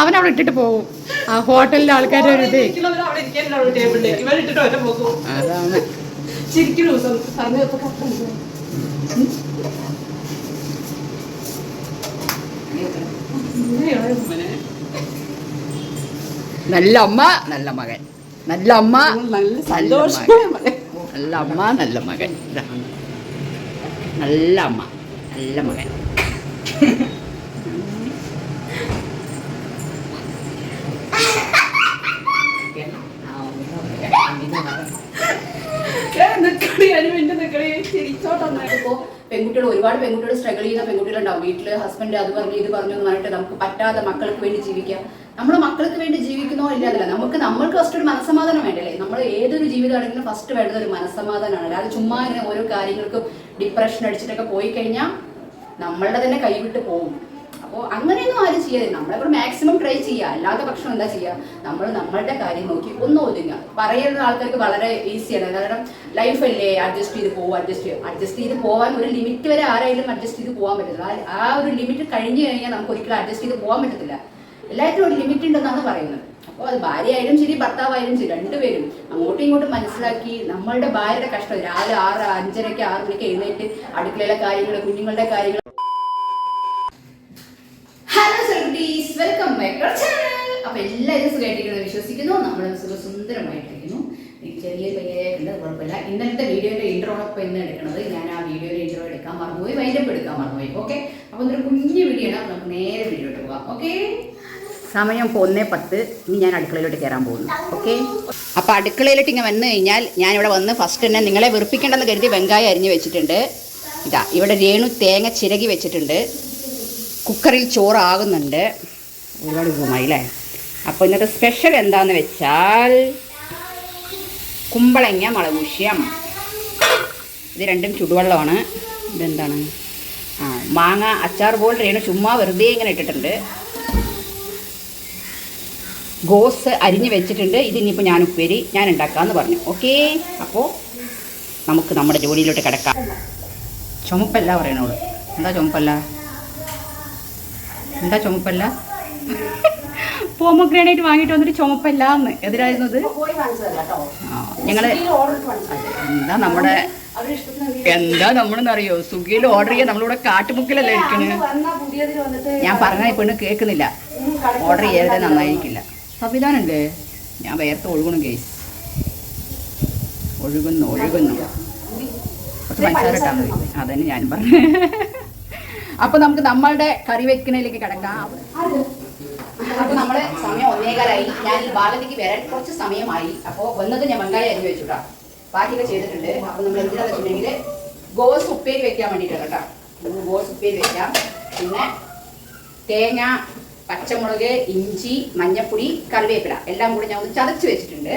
അവനവിടെ ഇട്ടിട്ട് പോകും. ആ ഹോട്ടലിലെ ആൾക്കാരുടെ ഒരു ഇത് അതാണ്. നല്ല അമ്മ നല്ല മകൻ, നല്ല അമ്മ നല്ല സന്തോഷം, നല്ല അമ്മ നല്ല മകൻ, നല്ല അമ്മ നല്ല മകൻ. പെൺകുട്ടികൾ ഒരുപാട് പെൺകുട്ടികൾ സ്ട്രഗിൾ ചെയ്യുന്ന പെൺകുട്ടികളുണ്ടാവും. വീട്ടിൽ ഹസ്ബൻഡ് അത് പറഞ്ഞു ഇത് പറഞ്ഞു എന്ന് പറഞ്ഞിട്ട് നമുക്ക് പറ്റാതെ മക്കൾക്ക് വേണ്ടി ജീവിക്കാം. നമ്മൾ മക്കൾക്ക് വേണ്ടി ജീവിക്കുന്നോ ഇല്ലാതല്ല, നമ്മൾക്ക് ഫസ്റ്റ് ഒരു മനസ്സമാധാനം വേണ്ടല്ലേ. നമ്മൾ ഏതൊരു ജീവിതമാണെങ്കിലും ഫസ്റ്റ് വേണ്ടത് ഒരു മനസ്സമാധാനമാണ്. അല്ലാതെ ചുമ്മാ ഇങ്ങനെ ഓരോ കാര്യങ്ങൾക്കും ഡിപ്രഷൻ അടിച്ചിട്ടൊക്കെ പോയി കഴിഞ്ഞാൽ നമ്മളുടെ തന്നെ കൈവിട്ട് പോകും. അപ്പോൾ അങ്ങനെയൊന്നും ആരും ചെയ്യാതെ നമ്മളെപ്പോൾ മാക്സിമം ട്രൈ ചെയ്യുക. അല്ലാത്ത പക്ഷം എന്താ ചെയ്യുക, നമ്മൾ നമ്മളുടെ കാര്യം നോക്കി ഒന്ന് ഒതുങ്ങുക. പറയുന്ന ആൾക്കാർക്ക് വളരെ ഈസിയാണ്, കാരണം ലൈഫല്ലേ, അഡ്ജസ്റ്റ് ചെയ്ത് പോകാൻ ഒരു ലിമിറ്റ് വരെ ആരായാലും അഡ്ജസ്റ്റ് ചെയ്ത് പോകാൻ പറ്റില്ല. ആ ഒരു ലിമിറ്റ് കഴിഞ്ഞു കഴിഞ്ഞാൽ നമുക്ക് ഒരിക്കലും അഡ്ജസ്റ്റ് ചെയ്ത് പോകാൻ പറ്റത്തില്ല. എല്ലാത്തിനും ഒരു ലിമിറ്റ് ഉണ്ടെന്നാണ് പറയുന്നത്. അപ്പോൾ അത് ഭാര്യയായാലും ശരി ഭർത്താവായാലും ശരി രണ്ടുപേരും അങ്ങോട്ടും ഇങ്ങോട്ടും മനസ്സിലാക്കി നമ്മളുടെ ഭാര്യയുടെ കഷ്ടം രാവിലെ 6, 5:30, 6 മണിക്ക് എഴുന്നേറ്റ് അടുക്കളയിലെ കാര്യങ്ങൾ, കുഞ്ഞുങ്ങളുടെ കാര്യങ്ങൾ. Hello celebrities, welcome back to channel. അപ്പോൾ എല്ലാവരും സുഖമായിട്ടിരിക്കുന്നു വിശ്വസിക്കുന്നു. നമ്മുടെ സുന്ദരമായിട്ടിരിക്കുന്നു. എനിക്ക് ചെറിയ പയ്യായിട്ടുണ്ട്, കുഴപ്പമില്ല. ഇന്നലത്തെ വീഡിയോയുടെ ഇൻട്രോടൊപ്പം ഇന്ന് എടുക്കുന്നത്. ഞാൻ ആ വീഡിയോയുടെ ഇൻട്രോ എടുക്കാൻ മറന്നുപോയി, വൈൻഡപ്പ് എടുക്കാൻ മറന്നുപോയി. ഓക്കെ, അപ്പോൾ ഇതൊരു കുഞ്ഞു വീഡിയോ ആണ്. നമുക്ക് നേരെ വീഡിയോട്ട് പോകാം. ഓക്കെ, സമയം ഇപ്പോൾ 1:10. ഇനി ഞാൻ അടുക്കളയിലോട്ട് കയറാൻ പോകുന്നു. ഓക്കെ, അപ്പോൾ അടുക്കളയിലോട്ട് ഇങ്ങനെ വന്നു കഴിഞ്ഞാൽ ഞാനിവിടെ വന്ന് ഫസ്റ്റ് തന്നെ നിങ്ങളെ വെറുപ്പിക്കേണ്ടെന്ന് കരുതി വെങ്കായം അരിഞ്ഞ് വെച്ചിട്ടുണ്ട്. ഇതാ ഇവിടെ രേണു തേങ്ങ ചിരകി വെച്ചിട്ടുണ്ട്. കുക്കറിൽ ചോറാകുന്നുണ്ട്. ഒരുപാട് ഗുണമായി അല്ലേ. അപ്പോൾ ഇന്നത്തെ സ്പെഷ്യൽ എന്താണെന്ന് വെച്ചാൽ കുമ്പളങ്ങ മുളകുശ്യം. ഇത് രണ്ടും ചുടുവെള്ളമാണ്. ഇതെന്താണ്, മാങ്ങ അച്ചാർ പോലെ രേണു ചുമ്മാ വെറുതെ ഇങ്ങനെ ഇട്ടിട്ടുണ്ട്. ഗോസ് അരിഞ്ഞ് വെച്ചിട്ടുണ്ട്. ഇതിനിപ്പോൾ ഞാൻ ഉപ്പേരി ഞാൻ ഉണ്ടാക്കാമെന്ന് പറഞ്ഞു. ഓക്കെ, അപ്പോൾ നമുക്ക് നമ്മുടെ ജോലിയിലോട്ട് കിടക്കാം. ചുമപ്പല്ല പറയണോളൂ. എന്താ ചുമപ്പല്ല? പോമോഗ്രാനൈറ്റ് വാങ്ങിയിട്ട് വന്നിട്ട് ചുമപ്പല്ല എന്ന് എതിരായിരുന്നത്. ഞങ്ങൾ എന്താ നമ്മളെന്നറിയോ, സ്വിഗ്ഗിയിൽ ഓർഡർ ചെയ്യാൻ നമ്മളിവിടെ കാട്ടുമുക്കിലല്ലേ ഇരിക്കണേ. ഞാൻ പറഞ്ഞ പെണ്ണ് കേൾക്കുന്നില്ല. ഓർഡർ ചെയ്യരുത്, നന്നായിരിക്കില്ല. സംവിധാനമല്ലേ, ഞാൻ വേർത്ത് ഒഴുകണം കേസ്. ഒഴുകുന്നു കുറച്ച് പഞ്ചസാര ഇട്ടാൽ മതി. അതന്നെ ഞാൻ പറഞ്ഞു. അപ്പോൾ നമുക്ക് നമ്മളുടെ കറി വെക്കുന്നതിലേക്ക് കിടക്കാം. അപ്പോൾ നമ്മൾ സമയം 1:15. ഞാൻ ഈ ഭാഗത്തേക്ക് വരാൻ കുറച്ച് സമയമായി. അപ്പോൾ വന്നത് ഞാൻ വെങ്കായം അരിഞ്ഞ് വെച്ചുട്ടാ, ബാക്കിയൊക്കെ ചെയ്തിട്ടുണ്ട്. അപ്പോൾ നമ്മൾ എന്തിനാന്ന് വെച്ചിട്ടുണ്ടെങ്കിൽ ഗോസ് ഉപ്പേരി വെക്കാൻ വേണ്ടിയിട്ടാണ് കേട്ടോ. ഗോസ് ഉപ്പേരി വെക്കാം. പിന്നെ തേങ്ങ, പച്ചമുളക്, ഇഞ്ചി, മഞ്ഞപ്പൊടി, കറിവേപ്പില എല്ലാം കൂടി ഞാൻ ഒന്ന് ചതച്ച് വെച്ചിട്ടുണ്ട്.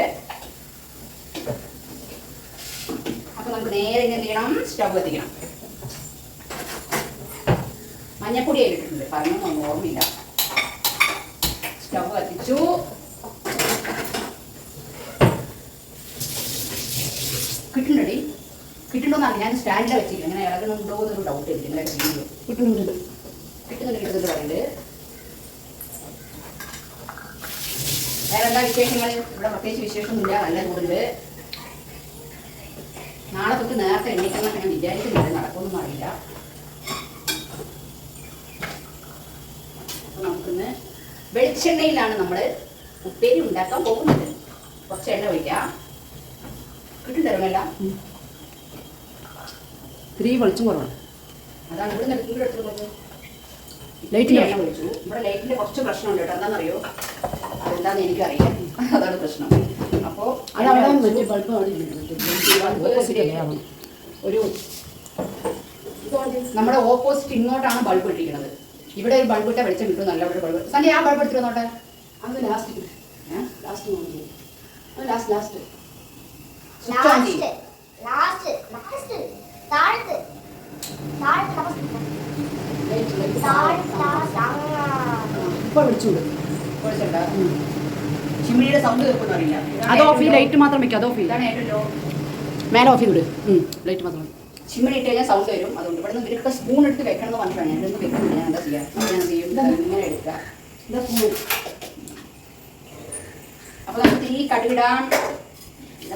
അപ്പോൾ നമുക്ക് നേരെ എന്ത് ചെയ്യണം, സ്റ്റവ് കത്തിക്കണം. മഞ്ഞപ്പൊടി ആയിട്ടുണ്ട്, പറഞ്ഞൊന്നും ഓർമ്മയില്ല. സ്റ്റവ് കത്തിച്ചു. കിട്ടുന്നുണ്ടോന്നാണ് ഞാൻ സ്റ്റാൻഡിൽ വെച്ചില്ല. ഇങ്ങനെ ഇളകുന്നുണ്ടോ എന്നൊരു ഡൗട്ട് ഇല്ല. ഇങ്ങനെ കിട്ടുന്നുണ്ട് പറയുന്നത്. വേറെ എന്താ വിശേഷങ്ങൾ? ഇവിടെ പ്രത്യേകിച്ച് വിശേഷമൊന്നുമില്ല, നല്ല കൂടുതൽ. നാളെ തൊട്ട് നേരത്തെ എണ്ണിക്കണം ഞാൻ വിചാരിക്കുന്നില്ല, നടക്കുമെന്നൊന്നും അറിയില്ല. നമുക്കിന്ന് വെളിച്ചെണ്ണയിലാണ് നമ്മൾ ഉപ്പേരി ഉണ്ടാക്കാൻ പോകുന്നത്. കുറച്ച് എണ്ണ ഒഴിക്കാം. കിട്ടുന്നുണ്ടല്ലോ, ഇത്തിരി വെളിച്ചം കുറവാണ്. അതാണ് ഇവിടെ നിന്ന് എടുത്തത്. ലൈറ്റിൽ എണ്ണ ഒഴിച്ചു. ഇവിടെ ലൈറ്റിൻ്റെ കുറച്ച് പ്രശ്നമുണ്ട് കേട്ടോ. എന്താണെന്നറിയോ, അതെന്താണെന്ന് എനിക്കറിയാം. അതാണ് പ്രശ്നം. അപ്പോൾ ഒരു നമ്മുടെ ഓപ്പോസിറ്റ് ഇങ്ങോട്ടാണ് ബൾബ് ഇട്ടിരിക്കുന്നത്. ഇവിടെ ഒരു ബൾബ് ഇട്ടാൽ വെളിച്ചം കിട്ടും. നല്ല ഒരു ബൾബ്. സന്ധ്യ ആ ബൾബ് എടുത്തിട്ട് നോട്ടെ. അത് ലാസ്റ്റ് ഇപ്പോൾ വിളിച്ചുണ്ട്. ചിമ്മിനിയുടെ സൗണ്ട് കേൾക്കുന്നു അറിയില്ല. അത് ഓഫ് ചെയ്ത് ലൈറ്റ് മാത്രം വെക്കും. അത് ഓഫ് ചെയ്ത് മേലെ ഓഫ് ചെയ്ത് ലൈറ്റ് മാത്രം. ചിമ്മിണി ഇട്ട് കഴിഞ്ഞാൽ സൗണ്ട് വരും. അതുകൊണ്ട് ഇവിടെ നിന്ന് ഇവരൊക്കെ സ്പൂൺ എടുത്ത് വെക്കണം എന്ന് പറഞ്ഞിട്ടാണ്. ഞാൻ ഇതൊന്നും വെക്കുന്നില്ല. ഞാൻ എന്താ ചെയ്യുക, ഞാൻ എന്ത് ചെയ്യും, ഇങ്ങനെ എടുക്കുക. എന്താ സ്പൂൺ കടുകിടാം.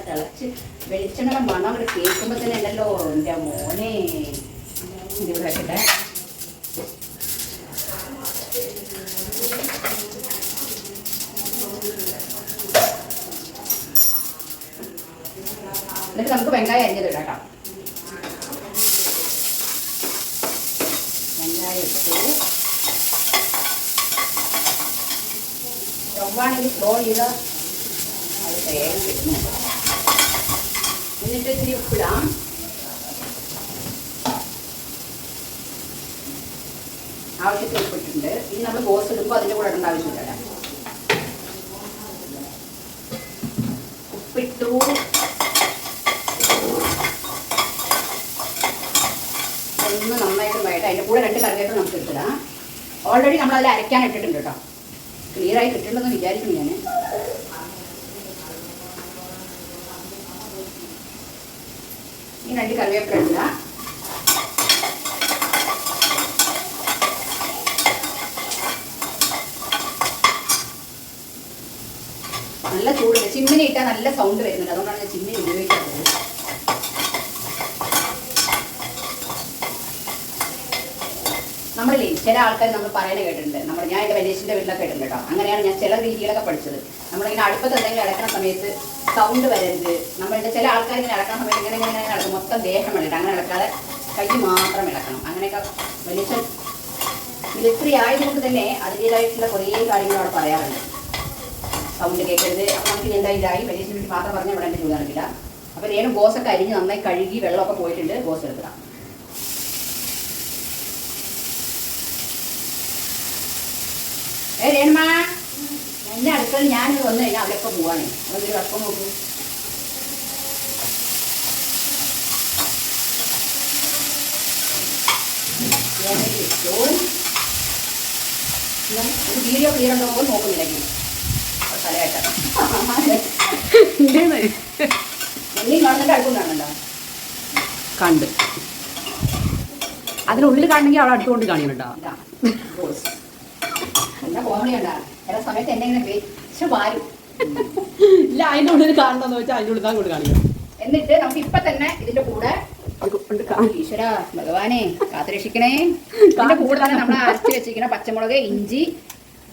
തിളച്ച് വെളിച്ചെണ്ണ മണം അങ്ങോട്ട് കേൾക്കുമ്പോൾ തന്നെ ഉണ്ടല്ലോ എൻ്റെ മോനെ. ഇതിവിടെ വെക്കട്ടെ. എന്നിട്ട് നമുക്ക് വെങ്കായം അരിഞ്ഞത് ഇടാം കേട്ടോ. വെങ്കായം ഇട്ടു. ചൊവ്വാണെങ്കിൽ സ്ലോ ചെയ്ത് അത് തേങ്ങ കിട്ടുന്നു. എന്നിട്ട് ഇത്തിരി ഉപ്പിടാം. ആവശ്യത്തിന് ഉപ്പിട്ടിട്ടുണ്ട്. ഇനി നമ്മൾ ഗോസ് ഇടുമ്പോൾ അതിൻ്റെ കൂടെ ഇടേണ്ട ആവശ്യമില്ല. ഉപ്പിട്ടു. ഒന്ന് നന്നായിട്ട് വേണ്ട. അതിൻ്റെ കൂടെ 2 കറിവേപ്പില നമുക്ക് ഇട്ടിടാം. ഓൾറെഡി നമ്മൾ അതിൽ അരയ്ക്കാൻ ഇട്ടിട്ടുണ്ട് കേട്ടോ. ക്ലിയറായി കിട്ടുന്നുണ്ടെന്ന് വിചാരിക്കുന്നു ഞാൻ. ഈ 2 കറിവേപ്പില ഇടുക. നല്ല ചൂടുണ്ട്. ചിമ്മിനി ഇട്ടാൽ നല്ല സൗണ്ട് വരുന്നുണ്ട്. അതുകൊണ്ടാണ് ഞാൻ ചിമ്മിനി ഉപയോഗിക്കാറുള്ളത്. നമ്മളില്ലേ ചില ആൾക്കാർ നമ്മൾ പറയുന്നത് കേട്ടിട്ടുണ്ട്. ഞാൻ എൻ്റെ വലിയച്ഛൻ്റെ വീട്ടിലൊക്കെ കേട്ടിട്ടുണ്ട് കേട്ടോ. അങ്ങനെയാണ് ഞാൻ ചില രീതികളൊക്കെ പഠിച്ചത്. നമ്മളിങ്ങനെ അടുപ്പത്ത് എന്തെങ്കിലും ഇളക്കുന്ന സമയത്ത് സൗണ്ട് വരരുത്. നമ്മളുടെ ചില ആൾക്കാർ ഇങ്ങനെ ഇളക്കുന്ന സമയത്ത് ഇങ്ങനെ ഇങ്ങനെ ഇങ്ങനെ ഇളക്കും. മൊത്തം ദേഹം ഇളകട്ടെ. അങ്ങനെ ഇളക്കാതെ കൈ മാത്രം ഇളക്കണം. അങ്ങനെയൊക്കെ വലിയച്ഛൻ മിലിറ്ററി ആയതുകൊണ്ട് തന്നെ അതിൻ്റേതായിട്ടുള്ള കുറേ കാര്യങ്ങൾ അവിടെ പറയാറുണ്ട്. സൗണ്ട് കേൾക്കരുത്. അപ്പം നമുക്ക് എന്തായാലും വലിയച്ഛന് വേണ്ടി മാത്രം പറഞ്ഞാൽ ഇവിടെ എൻ്റെ ചൂട് നടക്കില്ല. അപ്പോൾ രേണു ഗോസൊക്കെ അരിഞ്ഞ് നന്നായി കഴുകി വെള്ളമൊക്കെ പോയിട്ടുണ്ട്. ഗോസ് എടുക്കണം. രേണുമ എൻ്റെ അടുക്കളയിൽ ഞാനിത് വന്നു കഴിഞ്ഞാൽ അവരൊക്കെ പോവാണ്. അതൊരു വട്ടം നോക്കൂ. ഒരു വീഡിയോ ക്ലിയർ ഉണ്ടോ നോക്കുന്നില്ലെങ്കിൽ തലയായിട്ട് എണ്ണി കാണുന്നുണ്ട്. അടുപ്പം കാണുന്നുണ്ടോ? കണ്ട് അതിനുള്ളിൽ കാണണമെങ്കിൽ അവിടെ അടുത്തുകൊണ്ട് കാണിക്കണ്ടോ? എന്താ കോമഡി ഉണ്ടാ. ചില സമയത്ത് എന്നെ ഇങ്ങനെ വെച്ച് വാരും. ഇല്ല, അതിന്റെ ഉള്ളിൽ കാണണമെന്ന് വെച്ചാൽ അതിൻ്റെ ഉള്ളിൽ അങ്ങോട്ട് കാണിക്കണം. എന്നിട്ട് നമുക്ക് ഇപ്പൊ തന്നെ ഇതിന്റെ കൂടെ ഈശ്വര ഭഗവാനെ കാത്തുരക്ഷിക്കണേ. ഇതിന്റെ കൂടെ തന്നെ നമ്മൾ അരച്ച് വെച്ചിരിക്കുന്ന പച്ചമുളക്, ഇഞ്ചി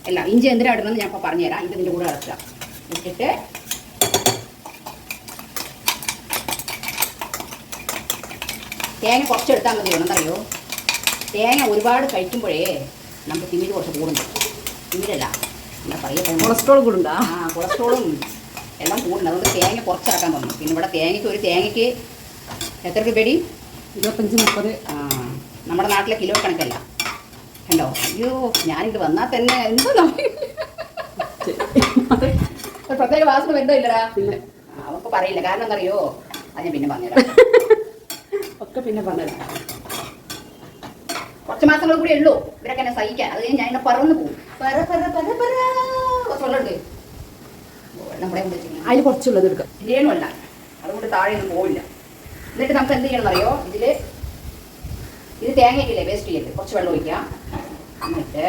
അല്ല ഇഞ്ചി എന്തിനാ ഇടണമെന്ന് ഞാൻ ഇപ്പൊ പറഞ്ഞുതരാം. ഇതിന്റെ കൂടെ അരക്കുക. ഇട്ടിട്ട് തേങ്ങ കുറച്ചെടുത്താൽ മതി. എന്താണെന്നറിയോ, തേങ്ങ ഒരുപാട് കഴിക്കുമ്പോഴേ നമുക്ക് തിമിര് കുറച്ച് കൂടുന്നു. തിമിരല്ല എന്താ പറയുക, കൊളസ്ട്രോൾ കൂടുണ്ടാ? കൊളസ്ട്രോളും എല്ലാം കൂടുന്നുണ്ട്. അതുകൊണ്ട് തേങ്ങ കുറച്ചിറക്കാൻ തോന്നും. പിന്നെ ഇവിടെ ഒരു തേങ്ങയ്ക്ക് എത്ര രൂപടി? 25-30. നമ്മുടെ നാട്ടിലെ കിലോ കണക്കല്ല. കണ്ടോ? അയ്യോ, ഞാനിത് വന്നാൽ തന്നെ എന്തോ ഒരു പ്രത്യേക വാസന എന്തോ ഇല്ലടാ. അവർക്ക് പറയില്ല. കാരണം എന്താ അറിയോ, അത് ഞാൻ പിന്നെ പറഞ്ഞുതരാം. ഒക്കെ പിന്നെ പറഞ്ഞുതരാം. കുറച്ച് മാസങ്ങൾ കൂടി ഉള്ളൂ ഇവരൊക്കെ എന്നെ സഹിക്കാൻ. അത് കഴിഞ്ഞ് ഞാൻ എന്നെ പറന്ന് പോകും. കുറച്ചുള്ളത് നമ്മുടെ അതിൽ കുറച്ചുള്ളത് എടുക്കാം. ഇല്ലേനുമല്ല, അതുകൊണ്ട് താഴെ ഒന്നും പോവില്ല. എന്നിട്ട് നമുക്ക് എന്ത് ചെയ്യണം അറിയോ, ഇത് തേങ്ങയ്ക്കില്ലേ വേസ്റ്റ് ചെയ്യരുത്. കുറച്ച് വെള്ളം ഒഴിക്കാം. എന്നിട്ട്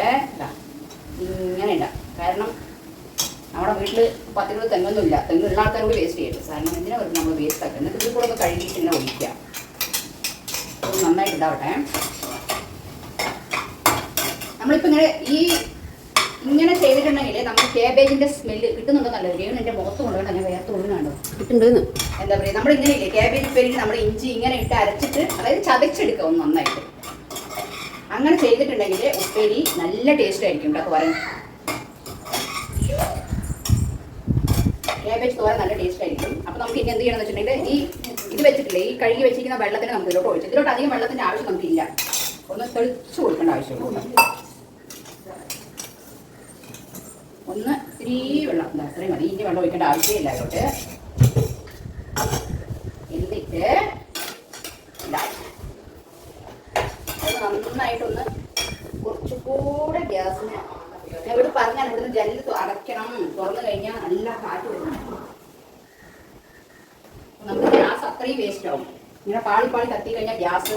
ഇങ്ങനെ ഇടാം. കാരണം നമ്മുടെ വീട്ടിൽ 10-20 തെങ്ങൊന്നും ഇല്ല. തെങ്ങുള്ള ആൾക്കാർ കൂടി വേസ്റ്റ് ചെയ്യരുത്. കാരണം എന്തിനാ വെറുതെ നമ്മൾ വേസ്റ്റ് ആക്കുക. എന്നിട്ട് ഇതിൽ കൂടെ ഒന്ന് കഴുകിയിട്ട് ഇങ്ങനെ ഒഴിക്കുക. നന്നായിട്ട് ഇതാവട്ടെ. നമ്മളിപ്പോൾ ഇങ്ങനെ ചെയ്തിട്ടുണ്ടെങ്കിൽ നമ്മൾ കേബേജിന്റെ സ്മെല്ല് കിട്ടുന്നുണ്ടോ നല്ലത്. കേബിന് എൻ്റെ മുഖത്ത് കൊണ്ടുപോകണ്ട, ഞാൻ വേർത്ത് കൊണ്ടുവന്നുണ്ടോ കിട്ടുന്നുണ്ടെന്ന്. എന്താ പറയുക, നമ്മൾ ഇങ്ങനെ ഇല്ലേ കേബേജ് ഉപ്പേരിക്ക് നമ്മൾ ഇഞ്ചി ഇങ്ങനെ ഇട്ട് അരച്ചിട്ട്, അതായത് ചതച്ചെടുക്കുക ഒന്ന് നന്നായിട്ട്. അങ്ങനെ ചെയ്തിട്ടുണ്ടെങ്കിൽ ഉപ്പേരി നല്ല ടേസ്റ്റ് ആയിരിക്കും. തോരൻ കേബേജ് തോരൻ നല്ല ടേസ്റ്റ് ആയിരിക്കും. അപ്പോൾ നമുക്ക് ഇനി എന്ത് ചെയ്യണമെന്ന് വെച്ചിട്ടുണ്ടെങ്കിൽ ഇത് വെച്ചിട്ടില്ലേ, ഈ കഴുകി വെച്ചിരിക്കുന്ന വെള്ളത്തിന് നമുക്ക് ഇതിലോട്ട് ഒഴിച്ചു. ഇതിലോട്ട് അധികം വെള്ളത്തിൻ്റെ ആവശ്യം നമുക്കില്ല. ഒന്ന് തെളിച്ച് കൊടുക്കേണ്ട ആവശ്യമുള്ളൂ. ഒന്ന് ഇത്തിരി വെള്ളം, അത്രയും മതി. ഇനി വെള്ളം ഒഴിക്കേണ്ട ആവശ്യമില്ല അതിലോട്ട്. എന്നിട്ട് നന്നായിട്ടൊന്ന് കുറച്ചുകൂടെ ഗ്യാസിന് ഞാൻ ഇവിടെ പറഞ്ഞാൽ ഇവിടുന്ന് ജനൽ അടയ്ക്കണം. തുറന്നു കഴിഞ്ഞാൽ നല്ല കാറ്റ് വരും. നമുക്ക് ഗ്യാസ് അത്രയും വേസ്റ്റ് ആവും. ഇങ്ങനെ പാളി കത്തി കഴിഞ്ഞാൽ ഗ്യാസ്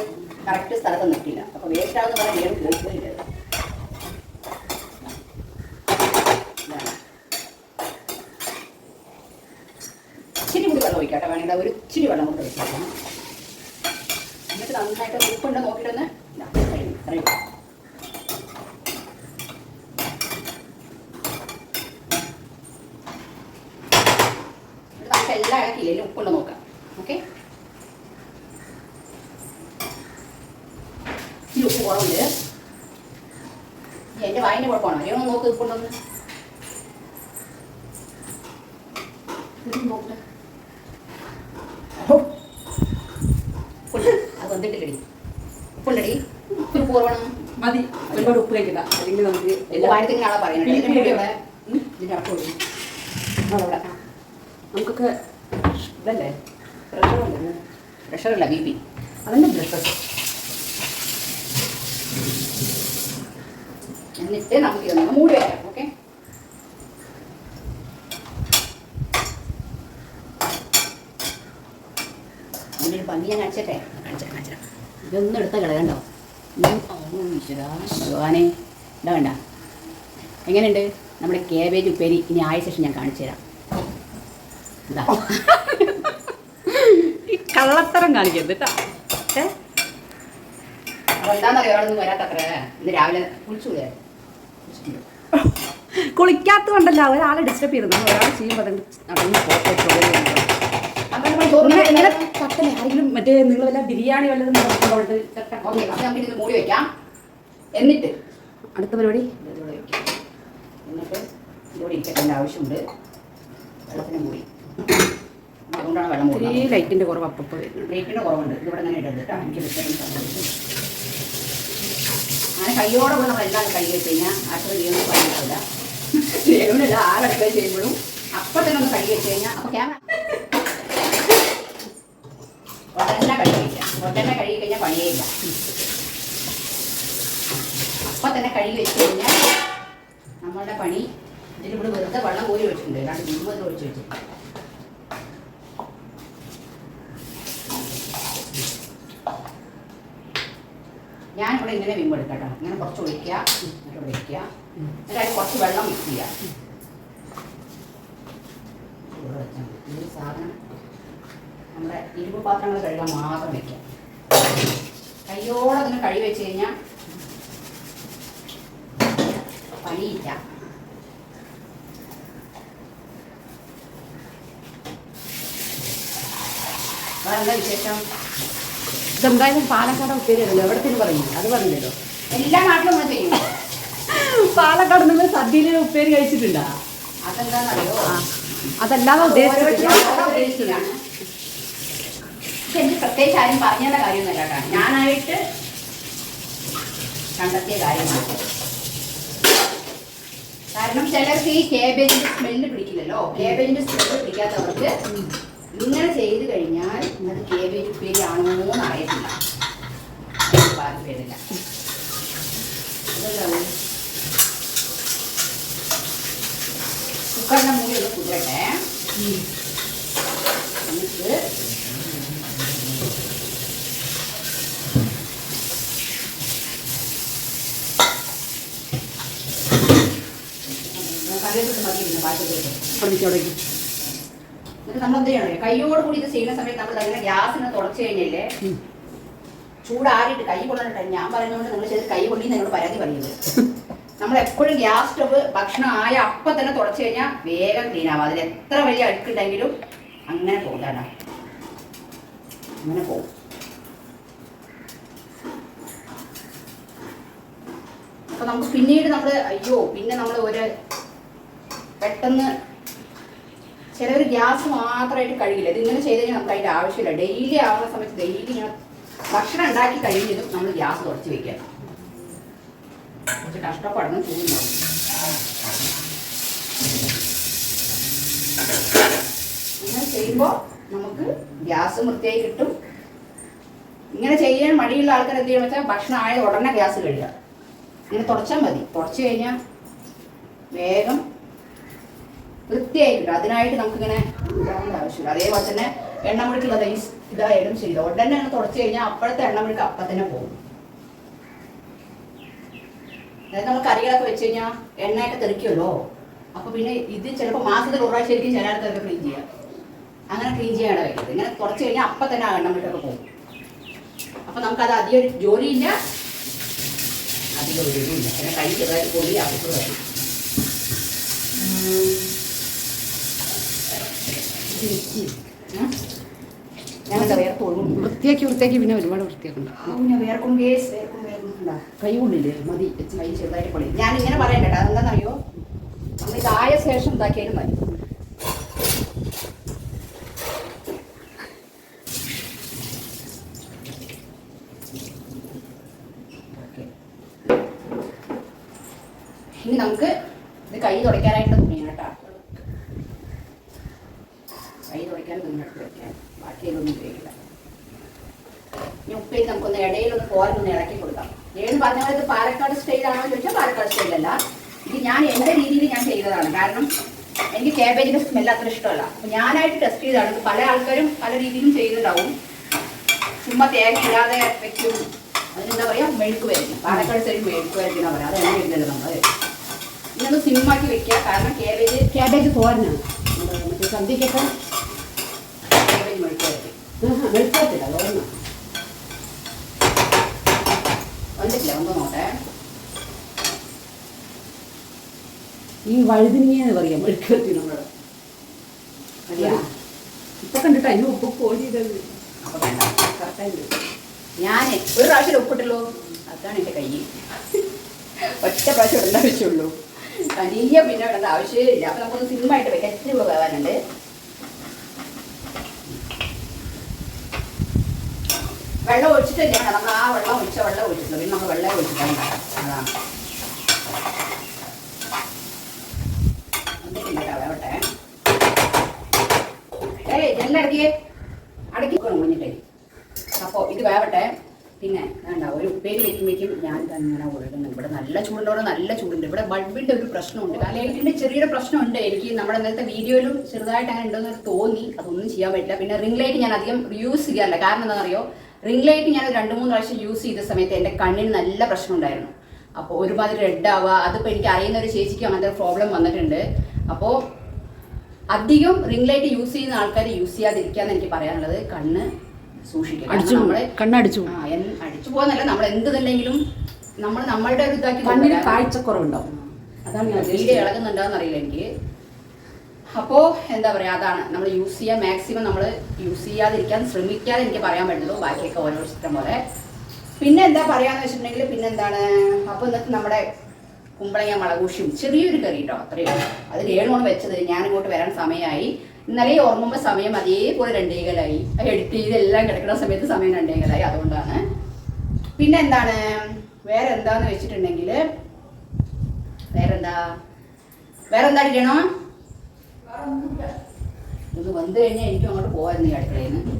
കറക്റ്റ് സ്ഥലത്ത് നിൽക്കില്ല. അപ്പോൾ വേസ്റ്റ് ആവുന്ന പറഞ്ഞാൽ വേറെ കേൾക്കില്ല. ഒഴിക്കാട്ടോ, വേണമെങ്കിൽ ഒരു ഇച്ചിരി വെള്ളം കൊണ്ട് ഒഴിക്കാം. എന്നിട്ട് നന്നായിട്ട് ഉപ്പുണ്ട് നോക്കിയിട്ടൊന്ന് കഴിയും. നമുക്ക് എല്ലാം ഇളക്കിയില്ലേ, ഉപ്പുണ്ട് നോക്കാം. ഓക്കെ, ഇച്ചിരി ഉപ്പ് കുറവുണ്ട്. എൻ്റെ വായിൻ്റെ കുഴപ്പമാണോ അറിയാമോ? നോക്ക് ഉപ്പുണ്ടോന്ന് നോക്കട്ടെ. അത് വന്നിട്ടില്ലടി, ഉപ്പുണ്ടടി, ഉപ്പിന് കുറവാണ്. മതി, ഒരുപാട് ഉപ്പ് കഴിക്കില്ല, അല്ലെങ്കിൽ നമുക്ക് വായത്തിങ്ങനെ ആളെ പറയുന്നുണ്ട്. ഇതിൻ്റെ അടക്കം അവിടെ നമുക്കൊക്കെ ഇതല്ലേ പ്രഷറല്ല, ബി പി. അതന്നെ പ്രഷർ. എന്നിട്ട് നമുക്ക് ഇതൊന്ന് മൂടി വരാം. ഓക്കെ, ഇതിൻ്റെ ഒരു ഭംഗി ഞാൻ കാണിച്ചട്ടെ. ഇതൊന്നും എടുത്ത കളയണ്ടോ? ഭഗവാനെ, ഇതാ വേണ്ട. എങ്ങനെയുണ്ട് നമ്മുടെ കേബേജ് ഉപ്പേരി? ഇനി ആയ ശേഷം ഞാൻ കാണിച്ചു തരാം. ഇതാ ഈ കള്ളത്തരം കാണിക്കരുത് കേട്ടോ. അപ്പോൾ എന്താണെന്നറിയോ ഒരാളൊന്നും വരാത്തത്ര? ഇന്ന് രാവിലെ കുളിച്ചു കുളിക്കാത്ത കൊണ്ടല്ല, ഒരാളെ ഡിസ്റ്റർബ് ചെയ്തത്. ഒരാൾ ചെയ്യുമ്പോൾ ഇങ്ങനെ കട്ടല്ലേ ആരെങ്കിലും മറ്റേ നിങ്ങൾ വല്ല ബിരിയാണി വല്ലതും നമുക്കിത് മൂടി വെക്കാം. എന്നിട്ട് അടുത്ത പരിപാടി ഇതിലൂടെ വെക്കാം. എന്നിട്ട് ഇതിലൂടെ ഇരിക്കേണ്ട ആവശ്യമുണ്ട്. വെള്ളത്തിന് മൂടി, അതുകൊണ്ടാണ് വെള്ളം മൂടി. ഈ ലൈറ്റിൻ്റെ കുറവ് അപ്പം വരുന്നത്. ലൈറ്റിൻ്റെ കുറവുണ്ട്. ഇതിവിടെ തന്നെ ഇടരുത് കേട്ടോ. എനിക്ക് അങ്ങനെ കയ്യോടെ കൂടെ നമ്മളെല്ലാം കൈ വെച്ച് കഴിഞ്ഞാൽ അടുത്ത ജീവനും പറയുന്നില്ല. ജീവനില്ല, ആരൊക്കെ ചെയ്യുമ്പോഴും അപ്പം തന്നെ ഒന്ന് കൈ വെച്ച് കഴിഞ്ഞാൽ അപ്പോൾ ക്യാമറ ഒട്ടന്നെ കഴുകി വയ്ക്കാം. ഒട്ടന്നെ കഴുകി കഴിഞ്ഞാൽ പണിയേ ഇല്ല. അപ്പം തന്നെ കഴുകി വെച്ച് കഴിഞ്ഞാൽ നമ്മളുടെ പണി. ഇതിലിവിടെ വെറുതെ വെള്ളം കോരി വെച്ചിട്ടുണ്ട്, രണ്ട് മുമ്പ് ഒഴിച്ച് വെച്ചു. ഞാനിവിടെ ഇങ്ങനെ വിമ്പ് എടുക്കാം കേട്ടോ. ഇങ്ങനെ കുറച്ച് ഒഴിക്കുക, എന്നിട്ട് വയ്ക്കുക, എന്നിട്ട് അതിന് കുറച്ച് വെള്ളം മിക്സ് ചെയ്യുക. ഈ സാധനം നമ്മുടെ ഇരുമ്പ് പാത്രങ്ങൾ കഴുകാൻ മാത്രം വയ്ക്കുക. കയ്യോടെ അതിന് കഴുകി വെച്ച് കഴിഞ്ഞാൽ പണിയില്ല. വേറെന്താ വിശേഷം? ഇതെന്തായാലും പാലക്കാട് ഉപ്പേരിയല്ലോ, എവിടത്തിന് പറയും അത് പറഞ്ഞല്ലോ. എല്ലാ നാട്ടിലും നമ്മൾ ചെയ്യും. പാലക്കാട് നിങ്ങൾ സദ്യയിൽ ഉപ്പേരി കഴിച്ചിട്ടുണ്ടോ? അതെന്താണെന്നറിയോ? അതല്ലാതെ ഉദ്ദേശിച്ചിട്ടില്ല. എനിക്ക് പ്രത്യേകിച്ച് ആരും പറഞ്ഞുള്ള കാര്യമൊന്നുമല്ല കേട്ടോ, ഞാനായിട്ട് കണ്ടെത്തിയ കാര്യമാണ്. കാരണം ചിലർക്ക് ഈ കേബേജിന്റെ സ്മെല്ല് പിടിക്കില്ലല്ലോ. കേബേജിന്റെ സ്മെല്ല് പിടിക്കാത്തവർക്ക് ഇങ്ങനെ ചെയ്ത് കഴിഞ്ഞാൽ അത് കേബേജ് ഉപ്പേരി ആണോ എന്ന് അറിയത്തില്ല. പേരില്ല. കുക്കറിന്റെ മൂടി ഒന്ന് കുതിരട്ടെ. എന്നിട്ട് എന്നിട്ട് നമ്മൾ എന്ത് ചെയ്യണേ? കയ്യോട് കൂടി ഇത് ചെയ്യുന്ന സമയത്ത് നമ്മൾ അങ്ങനെ ഗ്യാസിന് തുടച്ചു കഴിഞ്ഞല്ലേ ചൂടാറിയിട്ട് കൈ കൊള്ളിട്ട് ഞാൻ പറയുന്നതുകൊണ്ട് നിങ്ങൾ ചെയ്ത് കൈ കൊള്ളി എന്നോട് പരാതി പറയുന്നത്. നമ്മൾ എപ്പോഴും ഗ്യാസ് സ്റ്റവ് ഭക്ഷണം ആയ അപ്പം തന്നെ തുടച്ചു കഴിഞ്ഞാൽ വേഗം ക്ലീൻ ആവും. അതിൽ എത്ര വലിയ അഴുക്കുണ്ടെങ്കിലും അങ്ങനെ പോകാനാ, അങ്ങനെ പോകും. അപ്പൊ നമുക്ക് പിന്നീട് പിന്നെ നമ്മൾ ഒരു പെട്ടെന്ന് ചിലവർ ഗ്യാസ് മാത്രമായിട്ട് കഴിയില്ല. ഇത് ഇങ്ങനെ ചെയ്ത് കഴിഞ്ഞാൽ നമുക്ക് അതിൻ്റെ ആവശ്യമില്ല. ഡെയിലി ആവുന്ന സമയത്ത് ഡെയിലി ഇങ്ങനെ ഭക്ഷണം ഉണ്ടാക്കി കഴിഞ്ഞതും നമ്മൾ ഗ്യാസ് തുടച്ച് വെക്കുക. കുറച്ച് കഷ്ടപ്പെടണം, ചൂടുണ്ടാവും. ഇങ്ങനെ ചെയ്യുമ്പോൾ നമുക്ക് ഗ്യാസ് വൃത്തിയായി കിട്ടും. ഇങ്ങനെ ചെയ്യാൻ മടിയുള്ള ആൾക്കാർ എന്ത് ചെയ്യണമെന്ന് വെച്ചാൽ ഭക്ഷണം ആയത് ഉടനെ ഗ്യാസ് കഴുകുക. ഇങ്ങനെ തുടച്ചാൽ മതി. തുടച്ച് കഴിഞ്ഞാൽ വേഗം വൃത്തിയായി കിട്ടും. അതിനായിട്ട് നമുക്കിങ്ങനെ ഇതാവേണ്ട ആവശ്യമില്ല. അതേപോലെ തന്നെ എണ്ണമെഴുക്കുള്ളത് ഇതായാലും ശരി, ഉടനെ അങ്ങനെ തുടച്ച് കഴിഞ്ഞാൽ അപ്പോഴത്തെ എണ്ണമെഴുക്ക് അപ്പം തന്നെ പോകും. അതായത് നമ്മൾ കറികളൊക്കെ വെച്ച് കഴിഞ്ഞാൽ എണ്ണയൊക്കെ തെറിക്കുമല്ലോ. അപ്പോൾ പിന്നെ ഇത് ചിലപ്പോൾ മാസത്തിൽ ഒരു പ്രാവശ്യം ശരിക്കും ചില ആൾക്കാർക്ക് ക്ലീൻ ചെയ്യാം. അങ്ങനെ ക്ലീൻ ചെയ്യാനാണ് വെക്കുന്നത്. ഇങ്ങനെ കുറച്ച് കഴിഞ്ഞാൽ അപ്പം തന്നെ ആ എണ്ണം വിട്ടൊക്കെ പോകും. അപ്പം നമുക്കത് അധികം ഒരു ജോലിയില്ല, അധികം ഒരു ഇതുമില്ല. പിന്നെ കൈ ചെറുതായിട്ട് പൊടി ആവശ്യം വരും. ഞാനെന്താ വേർത്തോളും വൃത്തിയാക്കി പിന്നെ ഒരുപാട് വൃത്തിയാക്കണ്ട. പിന്നെ വേർക്കും കേസ് വേർക്കും കൈ കൊണ്ടില്ലേ മതി. കൈ ചെറുതായിട്ട് പൊടി. ഞാൻ ഇങ്ങനെ പറയാൻ കേട്ടോ, അതെന്താണെന്നറിയോ, നമ്മൾ ഇതായ ശേഷം ഇതാക്കിയാലും മതി. ഇനി നമുക്ക് ഇത് കൈ തുടയ്ക്കാനായിട്ട് തുണിയാണ് കേട്ടോ. കൈ തുടയ്ക്കാൻ തുണിയെടുത്ത് വയ്ക്കാൻ, ബാക്കിയൊന്നും ഉപയോഗിക്കില്ല. ഇനി ഉപ്പേരി നമുക്കൊന്ന് ഇടയിലൊന്ന് കോരൊന്ന് ഇളക്കി കൊടുക്കാം. ഏത് പറഞ്ഞ പോലെ ഇത് പാലക്കാട് സ്റ്റൈലാണോ ചോദിച്ചാൽ പാലക്കാട് സ്റ്റൈലല്ല. ഇത് ഞാൻ എൻ്റെ രീതിയിൽ ഞാൻ ചെയ്തതാണ്. കാരണം എനിക്ക് കാബേജിൻ്റെ സ്മെല്ല് അത്ര ഇഷ്ടമല്ല. അപ്പം ഞാനായിട്ട് ടെസ്റ്റ് ചെയ്തതാണ്. ഇത് പല ആൾക്കാരും പല രീതിയിലും ചെയ്തിട്ടുണ്ടാവും. ചുമ്മാ തേങ്ങ ഇല്ലാതെ വെക്കും, അതിനെന്താ പറയുക, മെഴുക്ക് വരയ്ക്കും. പാലക്കാട് സ്റ്റൈൽ മെഴുക്ക് വരയ്ക്കുന്ന പറയാം. അത് എങ്ങനെ ഇല്ലല്ലോ നമ്മൾ. ഇതൊന്ന് സിമ്മാക്കി വെക്കുക. കാരണം ക്യാബേജ് തോരനാണ് മറ്റേ സന്ധ്യക്കൊക്കെ കാബേജ് മെഴുക്ക് വരയ്ക്കും. വെളുപ്പത്തില്ല തോരന വന്നിട്ടില്ല, ഒന്ന് നോട്ടെ. ഈ വഴുതിനിയെന്ന് പറയാം മെഴുക്കുവരട്ടി നമ്മുടെ മതിയാ? ഇപ്പൊ കണ്ടിട്ട് അതിന് ഉപ്പ് കോഴി അപ്പൊ വേണ്ട, കറക്റ്റായിട്ട് ഞാൻ ഒരു പ്രാവശ്യം ഉപ്പിട്ടുള്ളൂ. അതാണ് എൻ്റെ കൈ. ഒറ്റ പ്രാവശ്യം ഇടേണ്ട ആവശ്യമുള്ളൂ. തനിയെ പിന്നെ ഇടേണ്ട ആവശ്യമില്ല. അപ്പൊ നമുക്കൊന്ന് സിമ്മായിട്ട് വെക്കാം. എത്ര രൂപ വേവാനുണ്ട്? വെള്ളം ഒഴിച്ചിട്ടില്ല, നമ്മൾ ആ വെള്ളം ഒഴിച്ചിട്ടുള്ളൂ. പിന്നെ നമ്മൾ വെള്ളം ഒഴിച്ചിട്ടാണ്. അതാണ് വേവട്ടെ. എല്ലാം അടക്കിക്കണം കുഞ്ഞിട്ടേ. അപ്പോൾ ഇത് വേവട്ടെ. പിന്നെ വേണ്ട, ഒരു ഉപ്പേരി വെക്കുമ്പോഴേക്കും ഞാൻ തന്നെ ഒഴുകുന്നു. ഇവിടെ നല്ല ചൂടുണ്ടോ? നല്ല ചൂടുണ്ട്. ഇവിടെ ബൾബിൻ്റെ ഒരു പ്രശ്നമുണ്ട്. ലൈറ്റിൻ്റെ ചെറിയൊരു പ്രശ്നമുണ്ട്. എനിക്ക് നമ്മുടെ ഇന്നത്തെ വീഡിയോയിലും ചെറുതായിട്ട് അങ്ങനെ ഉണ്ടെന്ന് തോന്നി. അതൊന്നും ചെയ്യാൻ പറ്റില്ല. പിന്നെ റിംഗ് ലൈറ്റ് ഞാൻ അധികം യൂസ് ചെയ്യാറില്ല. കാരണം എന്താണെന്നറിയോ, റിംഗ് ലൈറ്റ് ഞാൻ 2-3 പ്രാവശ്യം യൂസ് ചെയ്ത സമയത്ത് എൻ്റെ കണ്ണിന് നല്ല പ്രശ്നം ഉണ്ടായിരുന്നു. അപ്പോൾ ഒരുമാതിരി റെഡ് ആവുക. അതിപ്പോൾ എനിക്ക് അറിയുന്ന ഒരു ചേച്ചിക്ക് അങ്ങനത്തെ ഒരു പ്രോബ്ലം വന്നിട്ടുണ്ട്. അപ്പോൾ അധികം റിംഗ് ലൈറ്റ് യൂസ് ചെയ്യുന്ന ആൾക്കാർ യൂസ് ചെയ്യാതിരിക്കാന്ന് എനിക്ക് പറയാനുള്ളത്. കണ്ണ് സൂക്ഷിക്കുക. നമ്മളെ കണ്ണടിച്ചു അടിച്ചു പോകുന്നല്ല, നമ്മൾ എന്തുണ്ടെങ്കിലും നമ്മളുടെ ഒരു ഇതാക്കി കണ്ണിന് കാഴ്ചക്കുറവുണ്ടാവും. അതാണ് വീഡിയോ ഇളകുന്നുണ്ടോന്ന് അറിയില്ല എനിക്ക്. അപ്പോൾ എന്താ പറയുക, അതാണ് നമ്മൾ യൂസ് ചെയ്യുക. മാക്സിമം നമ്മൾ യൂസ് ചെയ്യാതിരിക്കാൻ ശ്രമിക്കാതെ എനിക്ക് പറയാൻ പറ്റുള്ളൂ. ബാക്കിയൊക്കെ ഓരോ ഇഷ്ടം പോലെ. പിന്നെ എന്താ പറയാന്ന് വെച്ചിട്ടുണ്ടെങ്കിൽ പിന്നെന്താണ്, അപ്പോൾ ഇന്നത്തെ നമ്മുടെ കുമ്പളങ്ങ മുളകൂഷിയും ചെറിയൊരു കറി കേട്ടോ, അത്രയും. അത് 7 മണി വെച്ചത്. ഞാനിങ്ങോട്ട് വരാൻ സമയമായി. ഇന്നലെ ഓർമ്മ സമയം അതേപോലെ 2:15 എഡിറ്റ് ചെയ്ത് എല്ലാം കിടക്കുന്ന സമയത്ത് സമയം 2:15. അതുകൊണ്ടാണ്. പിന്നെ എന്താണ്, വേറെ എന്താന്ന് വെച്ചിട്ടുണ്ടെങ്കിൽ വേറെന്താ ഇരിക്കണോ? ഇത് വന്നു കഴിഞ്ഞാൽ എനിക്കും അങ്ങോട്ട് പോകായിരുന്നു ഈ അടുക്കളയിൽ നിന്ന്.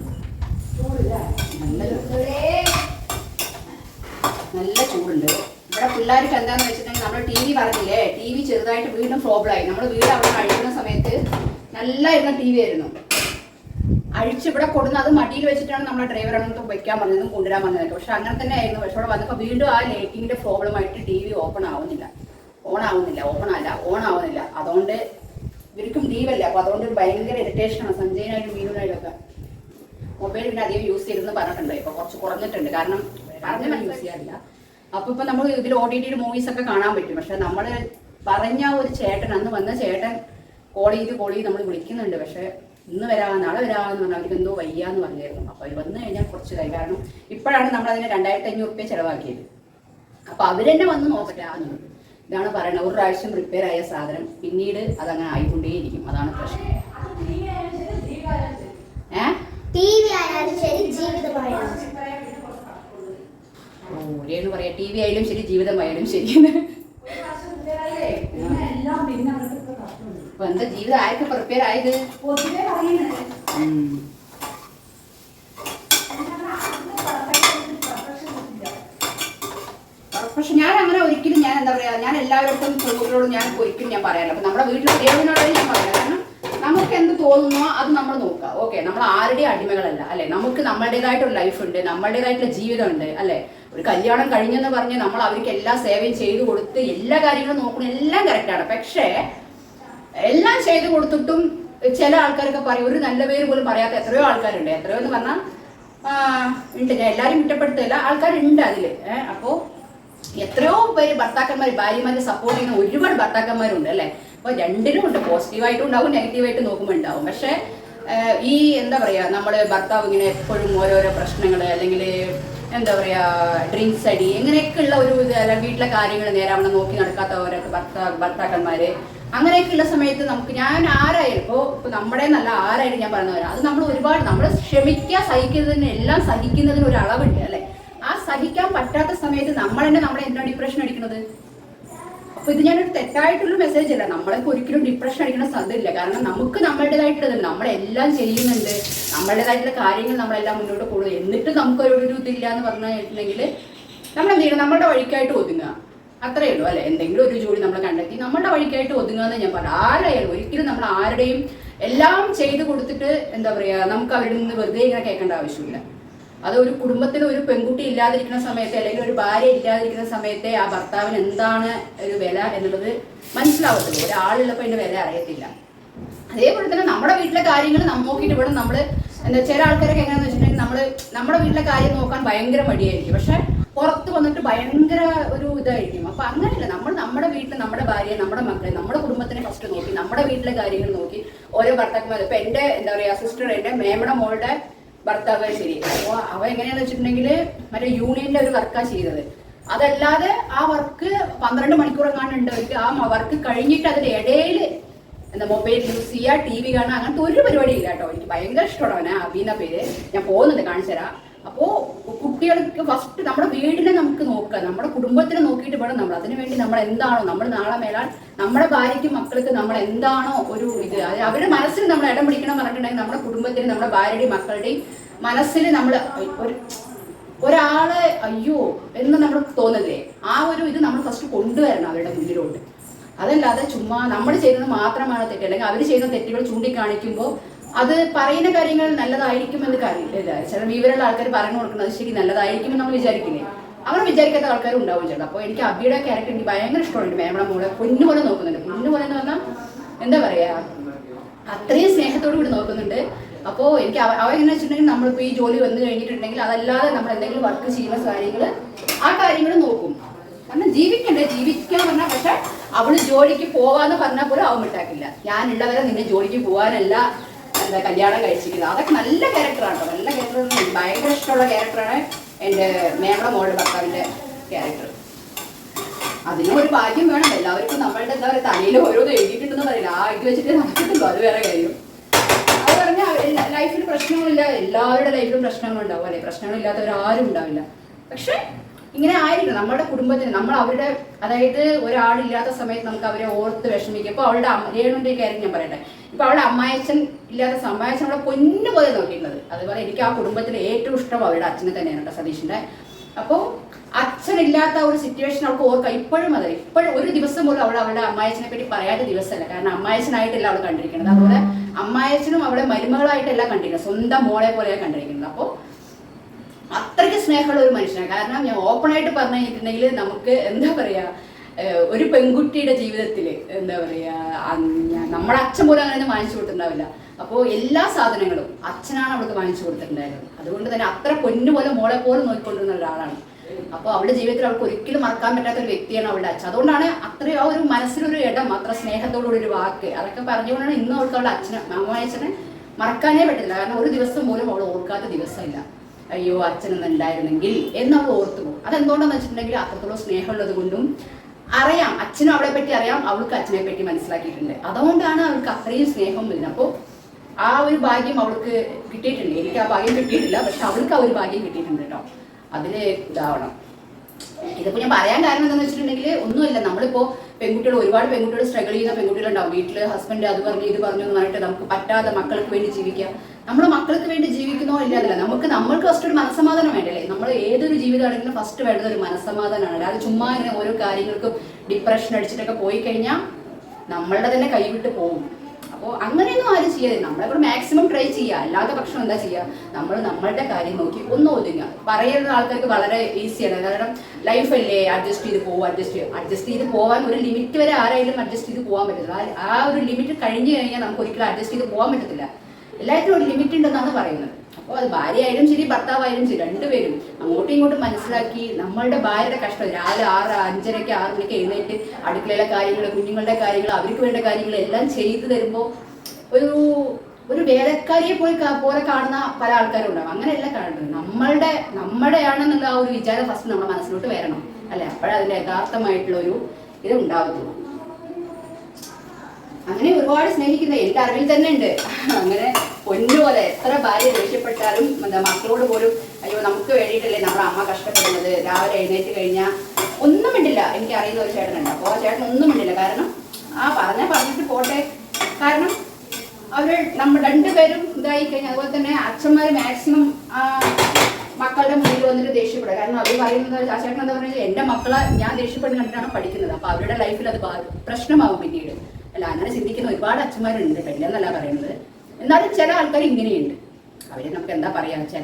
നല്ല ചൂടുണ്ട്. ഇവിടെ പിള്ളേർക്ക് എന്താണെന്ന് വെച്ചിട്ടുണ്ടെങ്കിൽ നമ്മൾ TV പറഞ്ഞില്ലേ, TV ചെറുതായിട്ട് വീണ്ടും പ്രോബ്ലമായി. നമ്മൾ വീട് അവിടെ അഴിക്കുന്ന സമയത്ത് നല്ല ഇരുന്ന TV ആയിരുന്നു. അഴിച്ചിവിടെ കൊടുന്ന് അത് മടിയിൽ വെച്ചിട്ടാണ് നമ്മളെ ഡ്രൈവർ അങ്ങോട്ട് വയ്ക്കാൻ പറഞ്ഞതും കൊണ്ടുവരാൻ വന്നതൊക്കെ. പക്ഷെ അങ്ങനെ തന്നെ ആയിരുന്നു. പക്ഷെ അവിടെ വന്നപ്പോൾ വീണ്ടും ആ ലൈറ്റിങ്ങിൻ്റെ പ്രോബ്ലമായിട്ട് TV ഓൺ ആവുന്നില്ല. അതുകൊണ്ട് ഇവർക്കും ലീവല്ല. അപ്പോൾ അതുകൊണ്ട് ഒരു ഭയങ്കര ഇറിറ്റേഷനാണ് സഞ്ജയനായാലും മീനുനായാലും ഒക്കെ. മൊബൈൽ പിന്നെ അധികം യൂസ് ചെയ്തെന്ന് പറഞ്ഞിട്ടുണ്ട്. ഇപ്പോൾ കുറച്ച് കുറഞ്ഞിട്ടുണ്ട്. കാരണം പറഞ്ഞാൽ യൂസ് ചെയ്യാറില്ല. അപ്പോൾ ഇപ്പോൾ നമ്മൾ ഇതിൽ OTT മൂവീസ് ഒക്കെ കാണാൻ പറ്റും. പക്ഷെ നമ്മൾ പറഞ്ഞ ഒരു ചേട്ടൻ, അന്ന് വന്ന ചേട്ടൻ കോൾ ചെയ്ത് നമ്മൾ വിളിക്കുന്നുണ്ട്. പക്ഷേ ഇന്ന് നാളെ വരാമെന്ന് പറഞ്ഞാൽ അവർക്ക് എന്തോ വയ്യാന്ന് പറഞ്ഞായിരുന്നു. അപ്പോൾ അവർ വന്നു കഴിഞ്ഞാൽ കുറച്ച് കാര്യം. കാരണം ഇപ്പോഴാണ് നമ്മളതിന് 2500 രൂപ ചിലവാക്കിയത്. അപ്പോൾ അവർ തന്നെ വന്ന് നോക്കട്ടാന്ന്. ഇതാണ് പറയുന്നത്. ഒരു പ്രാവശ്യം റിപ്പയർ ആയ സാധനം പിന്നീട് അതങ്ങനെ ആയിക്കൊണ്ടേയിരിക്കും. അതാണ് പ്രശ്നം. ഒരേന്ന് പറയാ, TV ആയാലും ശരി, ജീവിതമായാലും ശരി. അപ്പൊ എന്താ ജീവിതം ആർക്ക് പ്രിപ്പയർ ആയത്? പക്ഷെ ഞാൻ അങ്ങനെ ഒരിക്കലും ഞാൻ എന്താ പറയാ, ഞാൻ എല്ലാവരോടും കുടുംബങ്ങളോടും ഞാൻ ഒരിക്കലും ഞാൻ പറയാറില്ല. അപ്പൊ നമ്മുടെ വീട്ടിൽ ഒരേതിനോട് ഞാൻ പറയാം. കാരണം നമുക്ക് എന്ത് തോന്നുന്നോ അത് നമ്മൾ നോക്കുക. ഓക്കെ, നമ്മൾ ആരുടെയും അടിമകളല്ല അല്ലെ. നമുക്ക് നമ്മളുടേതായിട്ടൊരു ലൈഫ് ഉണ്ട്, നമ്മളുടേതായിട്ടുള്ള ജീവിതം ഉണ്ട് അല്ലെ. ഒരു കല്യാണം കഴിഞ്ഞെന്ന് പറഞ്ഞ് നമ്മൾ അവർക്ക് എല്ലാ സേവയും ചെയ്തു കൊടുത്ത് എല്ലാ കാര്യങ്ങളും നോക്കണം, എല്ലാം കറക്റ്റാണ്. പക്ഷേ എല്ലാം ചെയ്തു കൊടുത്തിട്ടും ചില ആൾക്കാരൊക്കെ പറയും, ഒരു നല്ല പേര് പോലും പറയാത്ത എത്രയോ ആൾക്കാരുണ്ട്. എത്രയോ എന്ന് പറഞ്ഞാൽ ഉണ്ട്, ഞാൻ എല്ലാവരും കുറ്റപ്പെടുത്തില്ല, ആൾക്കാരുണ്ട് അതിൽ. അപ്പോൾ എത്രയോ പേര് ഭർത്താക്കന്മാർ ഭാര്യമാരെ സപ്പോർട്ട് ചെയ്യുന്ന ഒരുപാട് ഭർത്താക്കന്മാരുണ്ട് അല്ലേ. അപ്പോൾ രണ്ടിനും ഉണ്ട്, പോസിറ്റീവായിട്ടും ഉണ്ടാവും നെഗറ്റീവായിട്ട് നോക്കുമ്പോൾ ഉണ്ടാവും. പക്ഷേ ഈ എന്താ പറയുക, നമ്മൾ ഭർത്താവ് ഇങ്ങനെ എപ്പോഴും ഓരോരോ പ്രശ്നങ്ങൾ അല്ലെങ്കിൽ എന്താ പറയുക ഡ്രിങ്ക്സ് അടി ഇങ്ങനെയൊക്കെയുള്ള ഒരു ഇത്, അല്ലെങ്കിൽ വീട്ടിലെ കാര്യങ്ങൾ നേരാവണ്ണം നോക്കി നടക്കാത്ത ഓരോ ഭർത്താക്കന്മാർ അങ്ങനെയൊക്കെയുള്ള സമയത്ത് നമുക്ക് ഞാൻ ആരായാലും ഇപ്പോൾ നമ്മുടെ നല്ല ആരായാലും ഞാൻ പറഞ്ഞവരാ, അത് നമ്മൾ ഒരുപാട് നമ്മൾ ക്ഷമിക്കുക സഹിക്കുന്നതിന് എല്ലാം സഹിക്കുന്നതിന് ഒരു അളവുണ്ട് അല്ലേ. ആ സഹിക്കാൻ പറ്റാത്ത സമയത്ത് നമ്മൾ തന്നെ നമ്മളെ എന്താണ് ഡിപ്രഷൻ അടിക്കുന്നത്. അപ്പൊ ഇത് ഞാനൊരു തെറ്റായിട്ടുള്ള മെസ്സേജ് അല്ല, നമ്മളൊക്കെ ഒരിക്കലും ഡിപ്രഷൻ അടിക്കുന്ന സാധ്യതയില്ല. കാരണം നമുക്ക് നമ്മളുടേതായിട്ടുള്ളത് നമ്മളെല്ലാം ചെയ്യുന്നുണ്ട്, നമ്മളുടേതായിട്ടുള്ള കാര്യങ്ങൾ നമ്മളെല്ലാം മുന്നോട്ട് പോകുന്നത്. എന്നിട്ട് നമുക്കൊരു ഇതില്ല എന്ന് പറഞ്ഞിട്ടുണ്ടെങ്കിൽ നമ്മൾ എന്ത് ചെയ്യണം, നമ്മുടെ വഴിക്കായിട്ട് ഒതുങ്ങുക, അത്രയേ ഉള്ളൂ അല്ലെ. എന്തെങ്കിലും ഒരു ജോലി നമ്മൾ കണ്ടെത്തി നമ്മുടെ വഴിക്കായിട്ട് ഒതുങ്ങുക എന്ന് ഞാൻ പറയാം. ആരായാലും ഒരിക്കലും നമ്മൾ ആരുടെയും എല്ലാം ചെയ്ത് കൊടുത്തിട്ട് എന്താ പറയുക നമുക്ക് അവരിൽ നിന്ന് വെറുതെ ഇങ്ങനെ കേൾക്കേണ്ട ആവശ്യമില്ല. അത് ഒരു കുടുംബത്തിൽ ഒരു പെൺകുട്ടി ഇല്ലാതിരിക്കുന്ന സമയത്ത് അല്ലെങ്കിൽ ഒരു ഭാര്യ ഇല്ലാതിരിക്കുന്ന സമയത്തെ ആ ഭർത്താവിന് എന്താണ് ഒരു വില എന്നുള്ളത് മനസ്സിലാവത്തുള്ളൂ. ഒരാളുള്ളപ്പോൾ അതിന്റെ വില അറിയത്തില്ല. അതേപോലെ തന്നെ നമ്മുടെ വീട്ടിലെ കാര്യങ്ങൾ നോക്കിയിട്ട് ഇവിടെ നമ്മൾ എന്താ ചില ആൾക്കാരൊക്കെ എങ്ങനെയാണെന്ന് വെച്ചിട്ടുണ്ടെങ്കിൽ നമ്മുടെ വീട്ടിലെ കാര്യം നോക്കാൻ ഭയങ്കര മടിയായിരിക്കും, പക്ഷെ പുറത്ത് വന്നിട്ട് ഭയങ്കര ഒരു ഇതായിരിക്കും. അപ്പൊ അങ്ങനെയല്ല, നമ്മുടെ വീട്ടിൽ നമ്മുടെ ഭാര്യ നമ്മുടെ മക്കളെ നമ്മുടെ കുടുംബത്തിനെ ഫസ്റ്റ് നോക്കി നമ്മുടെ വീട്ടിലെ കാര്യങ്ങൾ നോക്കി ഓരോ ഭർത്താക്കന്മാർ. ഇപ്പൊ എന്റെ എന്താ പറയാ സിസ്റ്റർ, എന്റെ മേമയുടെ മോളുടെ ഭർത്താവ് ശരി, അപ്പോൾ അവ എങ്ങനെയാന്ന് വെച്ചിട്ടുണ്ടെങ്കിൽ മറ്റേ യൂണിയന്റെ ഒരു വർക്കാണ് ചെയ്തത്. അതല്ലാതെ ആ വർക്ക് 12 മണിക്കൂർ എങ്ങാണ്ട് അവർക്ക്. ആ വർക്ക് കഴിഞ്ഞിട്ട് അതിന്റെ ഇടയിൽ എന്താ മൊബൈൽ യൂസ് ചെയ്യുക, TV കാണുക, അങ്ങനത്തെ ഒരു പരിപാടി ഇല്ല കേട്ടോ. എനിക്ക് ഭയങ്കര ഇഷ്ടമാണ് അവനെ, അബീന പേര്. ഞാൻ പോകുന്നുണ്ട്, കാണിച്ചു തരാം. അപ്പോൾ കുട്ടികൾക്ക് ഫസ്റ്റ് നമ്മുടെ വീടിനെ നമുക്ക് നോക്കുക, നമ്മുടെ കുടുംബത്തിനെ നോക്കിയിട്ട് വേണം നമ്മൾ അതിനുവേണ്ടി നമ്മൾ എന്താണോ നമ്മൾ നാളെ മേലാൽ നമ്മുടെ ഭാര്യയ്ക്കും മക്കൾക്ക് നമ്മൾ എന്താണോ ഒരു ഇത് അവരുടെ മനസ്സിൽ നമ്മൾ ഇടം പിടിക്കണം പറഞ്ഞിട്ടുണ്ടെങ്കിൽ നമ്മുടെ കുടുംബത്തിന് നമ്മുടെ ഭാര്യയുടെയും മക്കളുടെയും മനസ്സിൽ നമ്മൾ ഒരാള് അയ്യോ എന്ന് നമ്മൾ തോന്നില്ലേ, ആ ഒരു ഇത് നമ്മൾ ഫസ്റ്റ് കൊണ്ടുവരണം അവരുടെ മുന്നിലോട്ട്. അതല്ലാതെ ചുമ്മാ നമ്മൾ ചെയ്യുന്നത് മാത്രമാണ് തെറ്റ്, അല്ലെങ്കിൽ അവർ ചെയ്യുന്ന തെറ്റുകൾ ചൂണ്ടിക്കാണിക്കുമ്പോൾ അത് പറയുന്ന കാര്യങ്ങൾ നല്ലതായിരിക്കുമെന്ന് കാര്യമില്ല. ചില വിവരമുള്ള ആൾക്കാർ പറഞ്ഞു കൊടുക്കുന്നത് ശരി നല്ലതായിരിക്കുമെന്ന് നമ്മൾ വിചാരിക്കില്ലേ, അങ്ങനെ വിചാരിക്കാത്ത ആൾക്കാരും ഉണ്ടാവും ചേട്ടാ. അപ്പോൾ എനിക്ക് അബിയുടെ ക്യാരക്ടർ എനിക്ക് ഭയങ്കര ഇഷ്ടമുണ്ട്. മേമയുടെ മോളെ പൊന്നുപോലെ നോക്കുന്നുണ്ട്. പൊന്നുപോലെ എന്ന് പറഞ്ഞാൽ എന്താ പറയാ, അത്രയും സ്നേഹത്തോടു കൂടി നോക്കുന്നുണ്ട്. അപ്പോൾ എനിക്ക് അവ എങ്ങനെ വെച്ചിട്ടുണ്ടെങ്കിൽ നമ്മളിപ്പോൾ ഈ ജോലി വന്നു കഴിഞ്ഞിട്ടുണ്ടെങ്കിൽ അതല്ലാതെ നമ്മൾ എന്തെങ്കിലും വർക്ക് ചെയ്യുന്ന കാര്യങ്ങൾ ആ കാര്യങ്ങൾ നോക്കും. കാരണം ജീവിക്കണ്ടേ, ജീവിക്കാൻ പറഞ്ഞാൽ. പക്ഷെ അവള് ജോലിക്ക് പോവാന്ന് പറഞ്ഞാൽ പോലും അവൻ വിട്ടാക്കില്ല. ഞാനുള്ളവരെ നിന്നെ ജോലിക്ക് പോകാനല്ല എന്താ കല്യാണം കഴിച്ചിരിക്കുന്നത്. അതൊക്കെ നല്ല ക്യാരക്ടറാണ് കേട്ടോ, നല്ല ക്യാരക്ടർ. ഭയങ്കര ഇഷ്ടമുള്ള ക്യാരക്ടറാണ് എൻ്റെ മേമയുടെ മോളുടെ ഭർത്താവിൻ്റെ ക്യാരക്ടർ. അതിനും ഒരു ഭാഗ്യം വേണം. എല്ലാവർക്കും നമ്മളുടെ എന്താ പറയുക തലയിൽ ഓരോന്ന് എഴുതിയിട്ടുണ്ടെന്ന് പറയില്ല, ആ ഇത് വെച്ചിട്ട് നടക്കത്തുള്ളൂ, അത് വേറെ കാര്യം. അത് പറഞ്ഞാൽ ലൈഫിൽ പ്രശ്നങ്ങളില്ല, എല്ലാവരുടെ ലൈഫിലും പ്രശ്നങ്ങളുണ്ടാവും അല്ലെ, പ്രശ്നങ്ങളില്ലാത്തവരാരും ഉണ്ടാവില്ല. പക്ഷെ ഇങ്ങനെ ആയിരിക്കണം നമ്മുടെ കുടുംബത്തിന്. നമ്മൾ അവരുടെ അതായത് ഒരാളില്ലാത്ത സമയത്ത് നമുക്ക് അവരെ ഓർത്ത് വിഷമിക്കും. ഇപ്പോൾ അവളുടെ രേണുവിൻ്റെ കാര്യം ഞാൻ പറയട്ടെ. ഇപ്പോൾ അവളുടെ അമ്മായച്ചൻ ഇല്ലാത്ത അമ്മായച്ചൻ അവളെ പൊന്നു പോലെ നോക്കിയിരുന്നത്. അതുപോലെ എനിക്ക് ആ കുടുംബത്തിൽ ഏറ്റവും ഇഷ്ടം അവളുടെ അച്ഛനെ തന്നെയാണ് കേട്ടോ, സതീഷിൻ്റെ. അപ്പോൾ അച്ഛനില്ലാത്ത ഒരു സിറ്റുവേഷൻ അവൾക്ക് ഓർക്കാം ഇപ്പോഴും. അതെ, ഇപ്പോഴും ഒരു ദിവസം പോലും അവളുടെ അമ്മായച്ചനെ പറ്റി പറയാത്ത ദിവസമല്ല. കാരണം അമ്മായച്ചനായിട്ടല്ല അവൾ കണ്ടിരിക്കുന്നത്, അതുപോലെ അമ്മായച്ചനും അവളെ മരുമകളായിട്ടല്ല കണ്ടിരിക്കുന്നത്, സ്വന്തം മോളെ പോലെയാണ് കണ്ടിരിക്കുന്നത്. അപ്പോൾ അത്രയ്ക്ക് സ്നേഹമുള്ള ഒരു മനുഷ്യനാണ്. കാരണം ഞാൻ ഓപ്പണായിട്ട് പറഞ്ഞു കഴിഞ്ഞിട്ടുണ്ടെങ്കിൽ നമുക്ക് എന്താ പറയുക, ഒരു പെൺകുട്ടിയുടെ ജീവിതത്തിൽ എന്താ പറയുക നമ്മുടെ അച്ഛൻ പോലും അങ്ങനെ വാങ്ങിച്ചു കൊടുത്തിട്ടുണ്ടാവില്ല. അപ്പോൾ എല്ലാ സാധനങ്ങളും അച്ഛനാണ് അവൾക്ക് വാങ്ങിച്ചു കൊടുത്തിട്ടുണ്ടായിരുന്നത്. അതുകൊണ്ട് തന്നെ അത്ര പൊന്നുപോലെ മോളെ പോലെ നോക്കിക്കൊണ്ടിരുന്ന ഒരാളാണ്. അപ്പോൾ അവളുടെ ജീവിതത്തിൽ അവൾക്ക് ഒരിക്കലും മറക്കാൻ പറ്റാത്ത ഒരു വ്യക്തിയാണ് അവളുടെ അച്ഛൻ. അതുകൊണ്ടാണ് അത്രയും ആ ഒരു മനസ്സിലൊരു ഇടം, അത്ര സ്നേഹത്തോടുള്ള ഒരു വാക്ക്, അതൊക്കെ പറഞ്ഞുകൊണ്ടാണ് ഇന്നും അവൾക്ക് അവളുടെ അമ്മയച്ഛനെ മറക്കാനേ പറ്റില്ല. കാരണം ഒരു ദിവസം പോലും അവൾ ഓർക്കാത്ത ദിവസമില്ല. അയ്യോ അച്ഛനൊന്നും ഉണ്ടായിരുന്നെങ്കിൽ എന്ന് അവൾ ഓർത്തു പോകും. അതെന്തുകൊണ്ടാന്ന് വെച്ചിട്ടുണ്ടെങ്കിൽ അത്രത്തോളം സ്നേഹമുള്ളത് കൊണ്ടും അറിയാം, അച്ഛനും അവളെ പറ്റി അറിയാം, അവൾക്ക് അച്ഛനെ പറ്റി മനസ്സിലാക്കിയിട്ടുണ്ട്. അതുകൊണ്ടാണ് അവൾക്ക് അത്രയും സ്നേഹം വരുന്നത്. അപ്പോൾ ആ ഒരു ഭാഗ്യം അവൾക്ക് കിട്ടിയിട്ടുണ്ട്. എനിക്ക് ആ ഭാഗ്യം കിട്ടിയിട്ടില്ല, പക്ഷെ അവൾക്ക് ആ ഒരു ഭാഗ്യം കിട്ടിയിട്ടുണ്ട് കേട്ടോ. അതിൽ ഇതാവണം. ഇതിപ്പോൾ ഞാൻ പറയാൻ കാരണം എന്താണെന്ന് വെച്ചിട്ടുണ്ടെങ്കിൽ ഒന്നുമില്ല, നമ്മളിപ്പോൾ ഒരുപാട് പെൺകുട്ടികൾ സ്ട്രഗിൾ ചെയ്യുന്ന പെൺകുട്ടികളുണ്ടാവും. വീട്ടിൽ ഹസ്ബൻഡ് അത് പറഞ്ഞു ഇത് പറഞ്ഞു എന്ന് പറഞ്ഞിട്ട് നമുക്ക് പറ്റാതെ മക്കൾക്ക് വേണ്ടി ജീവിക്കുക. നമ്മൾ മക്കൾക്ക് വേണ്ടി ജീവിക്കുന്നോ ഇല്ലാതല്ല, നമ്മൾക്ക് ഫസ്റ്റ് ഒരു മനസ്സമാധാനം വേണ്ടല്ലേ. നമ്മൾ ഏതൊരു ജീവിതമാണെങ്കിലും ഫസ്റ്റ് വേണ്ടത് ഒരു മനസ്സമാധാനമാണ്. അല്ലാതെ ചുമ്മാ ഇങ്ങനെ ഓരോ കാര്യങ്ങൾക്കും ഡിപ്രഷൻ അടിച്ചിട്ടൊക്കെ പോയി കഴിഞ്ഞാൽ നമ്മളുടെ തന്നെ കൈവിട്ട് പോകും. അപ്പോൾ അങ്ങനെയൊന്നും ആരും ചെയ്യാതെ നമ്മളെപ്പോൾ മാക്സിമം ട്രൈ ചെയ്യുക. അല്ലാത്ത പക്ഷം എന്താ ചെയ്യുക, നമ്മൾ നമ്മളുടെ കാര്യം നോക്കി ഒന്ന് ഒതുങ്ങുക. പറയുന്ന ആൾക്കാർക്ക് വളരെ ഈസിയാണ്. കാരണം ലൈഫല്ലേ, അഡ്ജസ്റ്റ് ചെയ്ത് പോകാൻ ഒരു ലിമിറ്റ് വരെ ആരായാലും അഡ്ജസ്റ്റ് ചെയ്ത് പോകാൻ പറ്റില്ല. ആ ഒരു ലിമിറ്റ് കഴിഞ്ഞു കഴിഞ്ഞാൽ നമുക്ക് ഒരിക്കലും അഡ്ജസ്റ്റ് ചെയ്ത് പോകാൻ പറ്റത്തില്ല. എല്ലാത്തിനും ഒരു ലിമിറ്റ് ഉണ്ടെന്നാണ് പറയുന്നത്. അപ്പോൾ അത് ഭാര്യയായാലും ശരി ഭർത്താവായാലും ശരി രണ്ടുപേരും അങ്ങോട്ടും ഇങ്ങോട്ടും മനസ്സിലാക്കി നമ്മളുടെ ഭാര്യയുടെ കഷ്ടം രാവിലെ 5:30 6 മണിക്ക് എഴുന്നേറ്റ് അടുക്കളയിലെ കാര്യങ്ങൾ, കുഞ്ഞുങ്ങളുടെ കാര്യങ്ങൾ, അവർക്ക് വേണ്ട കാര്യങ്ങൾ എല്ലാം ചെയ്തു തരുമ്പോൾ ഒരു വേലക്കാരിയെ പോലെ കാണുന്ന പല ആൾക്കാരും ഉണ്ടാവും. അങ്ങനെയല്ല കാണുന്നത്. നമ്മുടെയാണെന്നുള്ള ആ ഒരു വിചാരം ഫസ്റ്റ് നമ്മുടെ മനസ്സിലോട്ട് വരണം അല്ലെ, അപ്പോഴതിന്റെ യഥാർത്ഥമായിട്ടുള്ള ഒരു ഇത് ഉണ്ടാവുള്ളൂ. അങ്ങനെ ഒരുപാട് സ്നേഹിക്കുന്ന എന്റെ അറിവിൽ തന്നെ ഉണ്ട്. അങ്ങനെ പൊന്നുപോലെ എത്ര ഭാര്യ ദേഷ്യപ്പെട്ടാലും മക്കളോട് പോലും അയ്യോ നമുക്ക് വേണ്ടിയിട്ടല്ലേ നമ്മുടെ അമ്മ കഷ്ടപ്പെടുന്നത്, രാവിലെ എഴുന്നേറ്റ് കഴിഞ്ഞാൽ ഒന്നും മിണ്ടില്ല. എനിക്ക് അറിയുന്ന ഒരു ചേട്ടനുണ്ട്. അപ്പോൾ ആ ചേട്ടൻ ഒന്നും മിണ്ടില്ല. കാരണം പറഞ്ഞിട്ട് പോട്ടെ. കാരണം അവർ നമ്മൾ രണ്ടുപേരും ഇതായി കഴിഞ്ഞാൽ അതുപോലെ തന്നെ അച്ഛന്മാർ മാക്സിമം മക്കളുടെ മുന്നിൽ വന്നിട്ട് ദേഷ്യപ്പെടുക. കാരണം അവർ പറയുന്നത് ആ ചേട്ടൻ എന്താ പറയുന്നത്, എൻ്റെ മക്കളെ ഞാൻ ദേഷ്യപ്പെടുന്ന കണ്ടിട്ടാണ് പഠിക്കുന്നത്. അപ്പോൾ അവരുടെ ലൈഫിൽ അത് പ്രശ്നമാകും പിന്നീട്. അല്ല, അങ്ങനെ ചിന്തിക്കുന്ന ഒരുപാട് അച്ഛന്മാരുണ്ട്, പെല്ലെന്നല്ല പറയുന്നത്. എന്നാലും ചില ആൾക്കാർ ഇങ്ങനെയുണ്ട്. അവരെ നമുക്ക് എന്താ പറയാ വെച്ചാൽ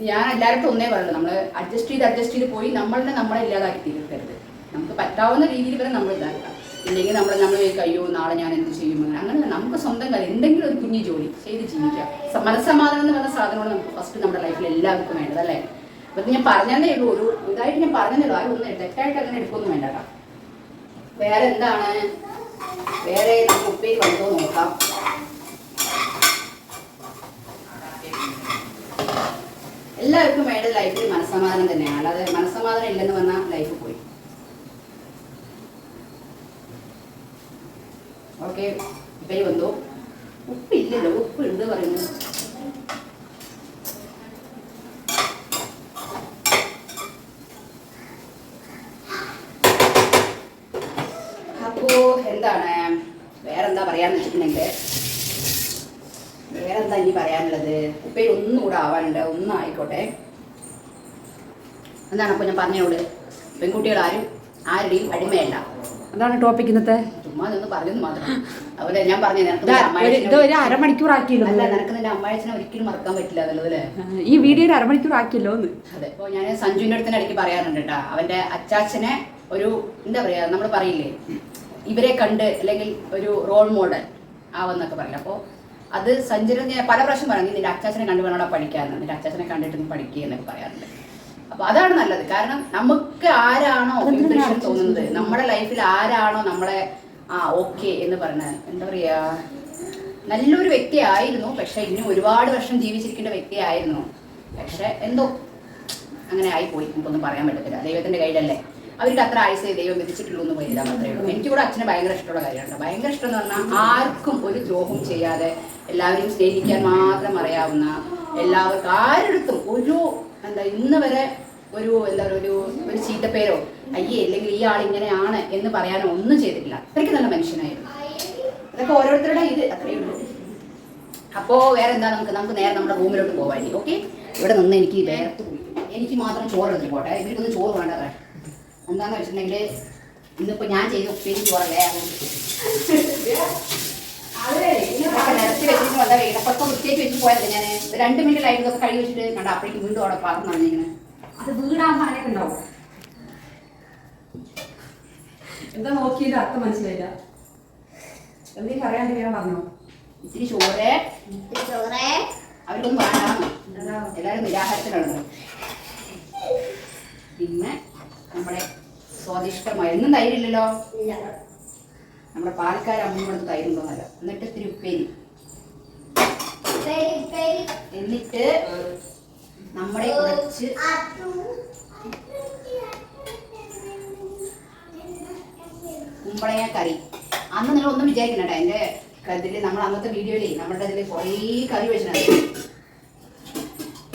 ഞാൻ എല്ലാവരും ഒന്നേ പറയുള്ളൂ, നമ്മൾ അഡ്ജസ്റ്റ് ചെയ്ത് പോയി നമ്മളെ ഇല്ലാതാക്കി തീർക്കരുത്. നമുക്ക് പറ്റാവുന്ന രീതിയിൽ വരെ നമ്മൾ ഇതാക്കാം. ഇല്ലെങ്കിൽ നമ്മൾ അയ്യോ നാളെ ഞാൻ എന്ത് ചെയ്യും അങ്ങനെ നമുക്ക് സ്വന്തം കാര്യം എന്തെങ്കിലും ഒരു കുഞ്ഞു ജോലി ചെയ്ത് ജീവിക്കാം. മനസ്സമാധാനം എന്ന് പറഞ്ഞ സാധനമാണ് നമുക്ക് ഫസ്റ്റ് നമ്മുടെ ലൈഫിൽ എല്ലാവർക്കും വേണ്ടത് അല്ലേ. അപ്പം ഞാൻ പറഞ്ഞതേ ഉള്ളൂ, ഒരു ഇതായിട്ട് ഞാൻ പറഞ്ഞതേ ഉള്ളൂ. ആരും ഒന്നും തെറ്റായിട്ട് അങ്ങനെ എടുക്കൊന്നും വേണ്ട. വേറെ എന്താണ്, വേറെ നമുക്ക് ഉപ്പേരി വന്നോ നോക്കാം. എല്ലാവർക്കും വേണ്ട ലൈഫിൽ മനസ്സമാധാനം തന്നെയാണ്. അല്ലാതെ മനസ്സമാധാനം ഇല്ലെന്ന് പറഞ്ഞാൽ ലൈഫ് പോയി. ഓക്കെ, ഉപ്പേരി വന്നു. ഉപ്പില്ലല്ലോ, ഉപ്പ് ഉണ്ട് പറയുന്നു. അപ്പോ എന്താണ് വേറെന്താ പറയാന്ന് വെച്ചിട്ടുണ്ടെങ്കിൽ വേറെന്താ ഇനി പറയാനുള്ളത്? ഉപ്പേരി ഒന്നുകൂടെ ആവാനുണ്ട്, ഒന്നും ആയിക്കോട്ടെ. എന്താണ് അപ്പോൾ ഞാൻ പറഞ്ഞോളൂ, പെൺകുട്ടികളാരും ആരുടെയും അടിമയല്ല. അതാണ് ടോപ്പിക് ഇന്നത്തെ. ചുമ്മാ ഒന്ന് പറഞ്ഞത് മാത്രം. അതുപോലെ ഞാൻ പറഞ്ഞു ഒരു അരമണിക്കൂർ ആക്കിയല്ലോ. അല്ല, നിനക്ക് നിന്റെ അമ്മായച്ചനെ ഒരിക്കലും മറക്കാൻ പറ്റില്ല അതല്ലേ. ഈ വീഡിയോ ഒരു അരമണിക്കൂർ ആക്കിയല്ലോ എന്ന്. അതെ. അപ്പോൾ ഞാൻ സഞ്ജുവിൻ്റെ അടുത്ത് ഇടയ്ക്ക് പറയാറുണ്ട് കേട്ടോ, അവന്റെ അച്ചാച്ചനെ ഒരു എന്താ പറയാ നമ്മൾ പറയില്ലേ, ഇവരെ കണ്ട് അല്ലെങ്കിൽ ഒരു റോൾ മോഡൽ ആവെന്നൊക്കെ പറയില്ല. അപ്പോൾ അത് സഞ്ജുവിന് ഞാൻ പല പ്രാവശ്യം പറഞ്ഞു, നിന്റെ അച്ചാച്ചനെ കണ്ടു വേണോടാ പഠിക്കാറുണ്ട്, നിന്റെ അച്ചാച്ചനെ കണ്ടിട്ട് നീ പഠിക്കുക എന്നൊക്കെ പറയാറുണ്ട്. അപ്പൊ അതാണ് നല്ലത്. കാരണം നമുക്ക് ആരാണോ ഇംപ്രഷൻ തോന്നുന്നത്, നമ്മുടെ ലൈഫിൽ ആരാണോ നമ്മളെ ഓക്കെ എന്ന് പറഞ്ഞത്, എന്താ പറയാ, നല്ലൊരു വ്യക്തിയായിരുന്നു, പക്ഷെ ഇനി ഒരുപാട് വർഷം ജീവിച്ചിരിക്കേണ്ട വ്യക്തിയായിരുന്നു. പക്ഷെ എന്തോ അങ്ങനെ ആയിപ്പോയി, നമുക്കൊന്നും പറയാൻ പറ്റത്തില്ല. ദൈവത്തിന്റെ കയ്യിലല്ലേ. അവർക്ക് അത്ര ആയുസ് ദൈവം വിധിച്ചിട്ടുള്ളൂ എന്ന് പോയില്ല മാത്രമേ ഉള്ളൂ. എനിക്ക് കൂടെ അച്ഛനെ ഭയങ്കര ഇഷ്ടമുള്ള കാര്യമാണ്. ഭയങ്കര ഇഷ്ടം എന്ന് പറഞ്ഞാൽ ആർക്കും ഒരു ദ്രോഹം ചെയ്യാതെ എല്ലാവരെയും സ്നേഹിക്കാൻ മാത്രം അറിയാവുന്ന, എല്ലാവർക്കും ആരെടുത്തും ഒരു ഇന്ന് വരെ ഒരു ഒരു ചീത്തപ്പേരോ അയ്യേ അല്ലെങ്കിൽ ഈ ആൾ ഇങ്ങനെയാണ് എന്ന് പറയാനോ ഒന്നും ചെയ്തിട്ടില്ല. അത്രയ്ക്ക് നല്ല മനുഷ്യനായിരുന്നു. അതൊക്കെ ഓരോരുത്തരുടെ ഇത് അത്രയേ ഉള്ളൂ. അപ്പോൾ വേറെ എന്താ, നമുക്ക് നേരെ നമ്മുടെ റൂമിലോട്ട് പോകാൻ. ഓക്കെ, ഇവിടെ നിന്ന് എനിക്ക് വേർത്ത് കുടിക്കും. എനിക്ക് മാത്രം ചോറ് എടുത്ത് പോട്ടെ, ഇവർക്കൊന്നും ചോറ് വേണ്ടത്. എന്താണെന്ന് വെച്ചിട്ടുണ്ടെങ്കിൽ ഇന്നിപ്പോൾ ഞാൻ ചെയ്ത ഉപ്പേരി ചോറല്ലേ, നിരത്തി വെച്ചിട്ട് വന്ന ഇടപ്പക്കം വൃത്തിയാക്കി വെച്ച് പോയതല്ലേ ഞാൻ. 2 മിനിറ്റ് ലൈറ്റ് ഇതൊക്കെ കഴുകി വെച്ചിട്ട് കണ്ട അപ്പോഴേക്ക് വീണ്ടും അവിടെ പാത്രം നടന്നിങ്ങനെ. അത് വീടാകുമ്പോൾ അങ്ങനെയൊക്കെ ഉണ്ടാവും. എന്താ നോക്കിയത് അർത്ഥം മനസ്സിലായില്ല. എന്തെങ്കിലും പറയാണ്ട് ഞാൻ പറഞ്ഞോ. ഇത്തിരി ചോറ് അവർക്കൊന്നും വേണ്ട, എല്ലാവരും നിരാഹാരത്തിലാണ്. പിന്നെ നമ്മുടെ സ്വാദിഷ്ടമായ ഒന്നും തൈരില്ലല്ലോ, നമ്മുടെ പാലക്കാട് അമ്മൂടെ തൈരുണ്ടോന്നല്ല. എന്നിട്ട് ഇത്തിരി ഉപ്പേരി, എന്നിട്ട് നമ്മുടെ കുറച്ച് കുമ്പളങ്ങ കറി. അന്ന് നിങ്ങൾ ഒന്നും വിചാരിക്കണ എൻ്റെ ഇതിൽ നമ്മൾ അന്നത്തെ വീഡിയോയിലേ നമ്മുടെ ഇതിൽ കുറേ കറി വെച്ചിട്ടുണ്ട്.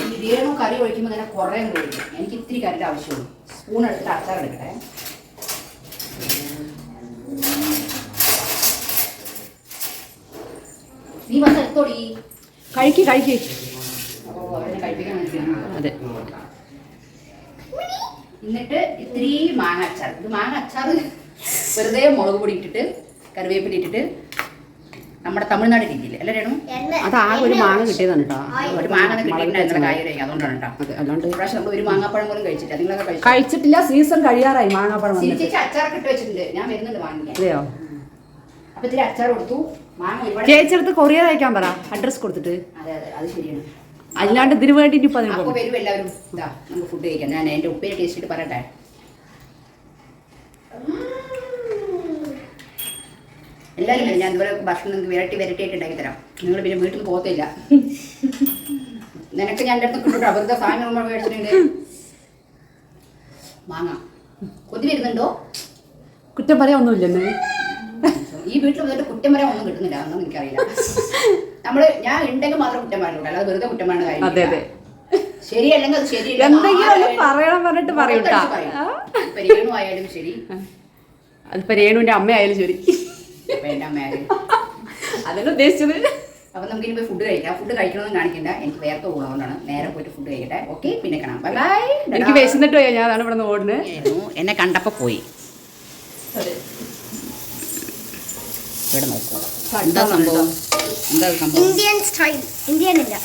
ഈ രേണു കറി ഒഴിക്കുമ്പോൾ തന്നെ കുറേ ഒഴിക്കും. എനിക്ക് ഇത്തിരി കറിയുടെ ആവശ്യമുള്ളൂ. സ്പൂൺ എടുത്തിട്ട് അച്ചാർ എടുക്കട്ടെ. നീ വന്ന് എടുത്തോടി, കഴിക്ക്. അപ്പോൾ അവരെ കഴിപ്പിക്കാൻ വേണ്ടിയാണ്. അതെ. എന്നിട്ട് ഇത്തിരി മാങ്ങ അച്ചാർ. ഇത് മാങ്ങ അച്ചാർ വെറുതെ മുളക് പൊടി ഇട്ടിട്ട് കറിവേപ്പില ഇട്ടിട്ട് നമ്മുടെ തമിഴ്നാട് രീതിയിൽ അല്ലേ രേണു? അത് ആകെ ഒരു മാങ്ങ കിട്ടിയതാണ് കേട്ടോ. ഒരു മാങ്ങ കിട്ടിയിട്ടുണ്ടായിരുന്നു കായ അതുകൊണ്ടാണ് കേട്ടോ. അതെ, അല്ലാണ്ട് ഇപ്രാവശ്യം നമ്മൾ ഒരു മാങ്ങാപ്പഴം പോലും കഴിച്ചില്ല. നിങ്ങളൊക്കെ കഴിച്ചിട്ടില്ല. സീസൺ കഴിയാറായി മാങ്ങാപ്പഴം വന്നിട്ട്. ചേച്ചി അച്ചാറൊക്കെ ഇട്ട് വെച്ചിട്ടുണ്ട്. ഞാൻ വരുന്നുണ്ട് വാങ്ങിക്കാൻ. അതെയോ? അപ്പൊ ഇത്തിരി അച്ചാർ കൊടുത്തു. മാങ്ങ ഒരുപാട് ചേച്ചിയെടുത്ത് കൊറിയർ അയക്കാൻ പറ, അഡ്രസ് കൊടുത്തിട്ട്. അതെ അതെ അത് ശരിയാണ്. അല്ലാണ്ട് ഇതിന് വേണ്ടി ഇപ്പൊ അപ്പൊ വരും എല്ലാവരും. ഇതാ നമുക്ക് ഫുഡ് കഴിക്കാം. ഞാൻ എന്റെ ഉപ്പയെ ടേസ്റ്റ് ചെയ്തിട്ട് പറയട്ടെ. എല്ലാവരും വരും. ഞാൻ ഇതുപോലെ ഭക്ഷണം നിങ്ങൾക്ക് വെറൈറ്റി ആയിട്ട് ഉണ്ടാക്കി തരാം. നിങ്ങൾ പിന്നെ വീട്ടിൽ നിന്ന് പോകത്തില്ല. നിനക്ക് ഞാൻ എൻ്റെ അടുത്ത് കിട്ടും. വെറുതെ സാധനം മേടിച്ചിട്ടുണ്ട്. മാങ്ങ കൊതി വരുന്നുണ്ടോ? കുറ്റം പറയാ ഒന്നുമില്ലെന്ന്. ഈ വീട്ടിൽ വന്നിട്ട് കുറ്റം പറയാൻ ഒന്നും കിട്ടുന്നില്ല. അതൊന്നും എനിക്കറിയില്ല. ഞാൻ ഉണ്ടെങ്കിൽ മാത്രം കുറ്റം പറയുള്ളൂ. അല്ലാതെ വെറുതെ കുറ്റം പറയുന്ന കാര്യം. അതെ അതെ, ശരിയല്ലെങ്കിൽ അത് ശരിയല്ല. എന്തെങ്കിലും പറയണം പറഞ്ഞിട്ട് പറയൂട്ടാ. രേണു ആയാലും ശരി, അതിപ്പോ രേണുവിന്റെ അമ്മയായാലും ശരി, എന്റെ അമ്മയായാലും. അതല്ല ഉദ്ദേശിച്ചത്. അപ്പൊ നമുക്ക് ഇനി പോയി ഫുഡ് കഴിക്കാം. ഫുഡ് കഴിക്കണമെന്ന് കാണിക്കണ്ട. എനിക്ക് വേർത്ത് പോകുന്നതുകൊണ്ടാണ്. നേരെ പോയിട്ട് ഫുഡ് കഴിക്കട്ടെ. ഓക്കെ, പിന്നെ കാണാം. Bye bye. എനിക്ക് വിശന്നിട്ട് പോയാ ഞാൻ അതാണ് ഇവിടെ നിന്ന് ഓടുന്നത്. എന്നെ കണ്ടപ്പോ പോയി. ഇവിടെ നോക്കൂ. എന്താ സംഭവം? എന്താ സംഭവം? Indian style. ഇന്ത്യൻ ഇല്ല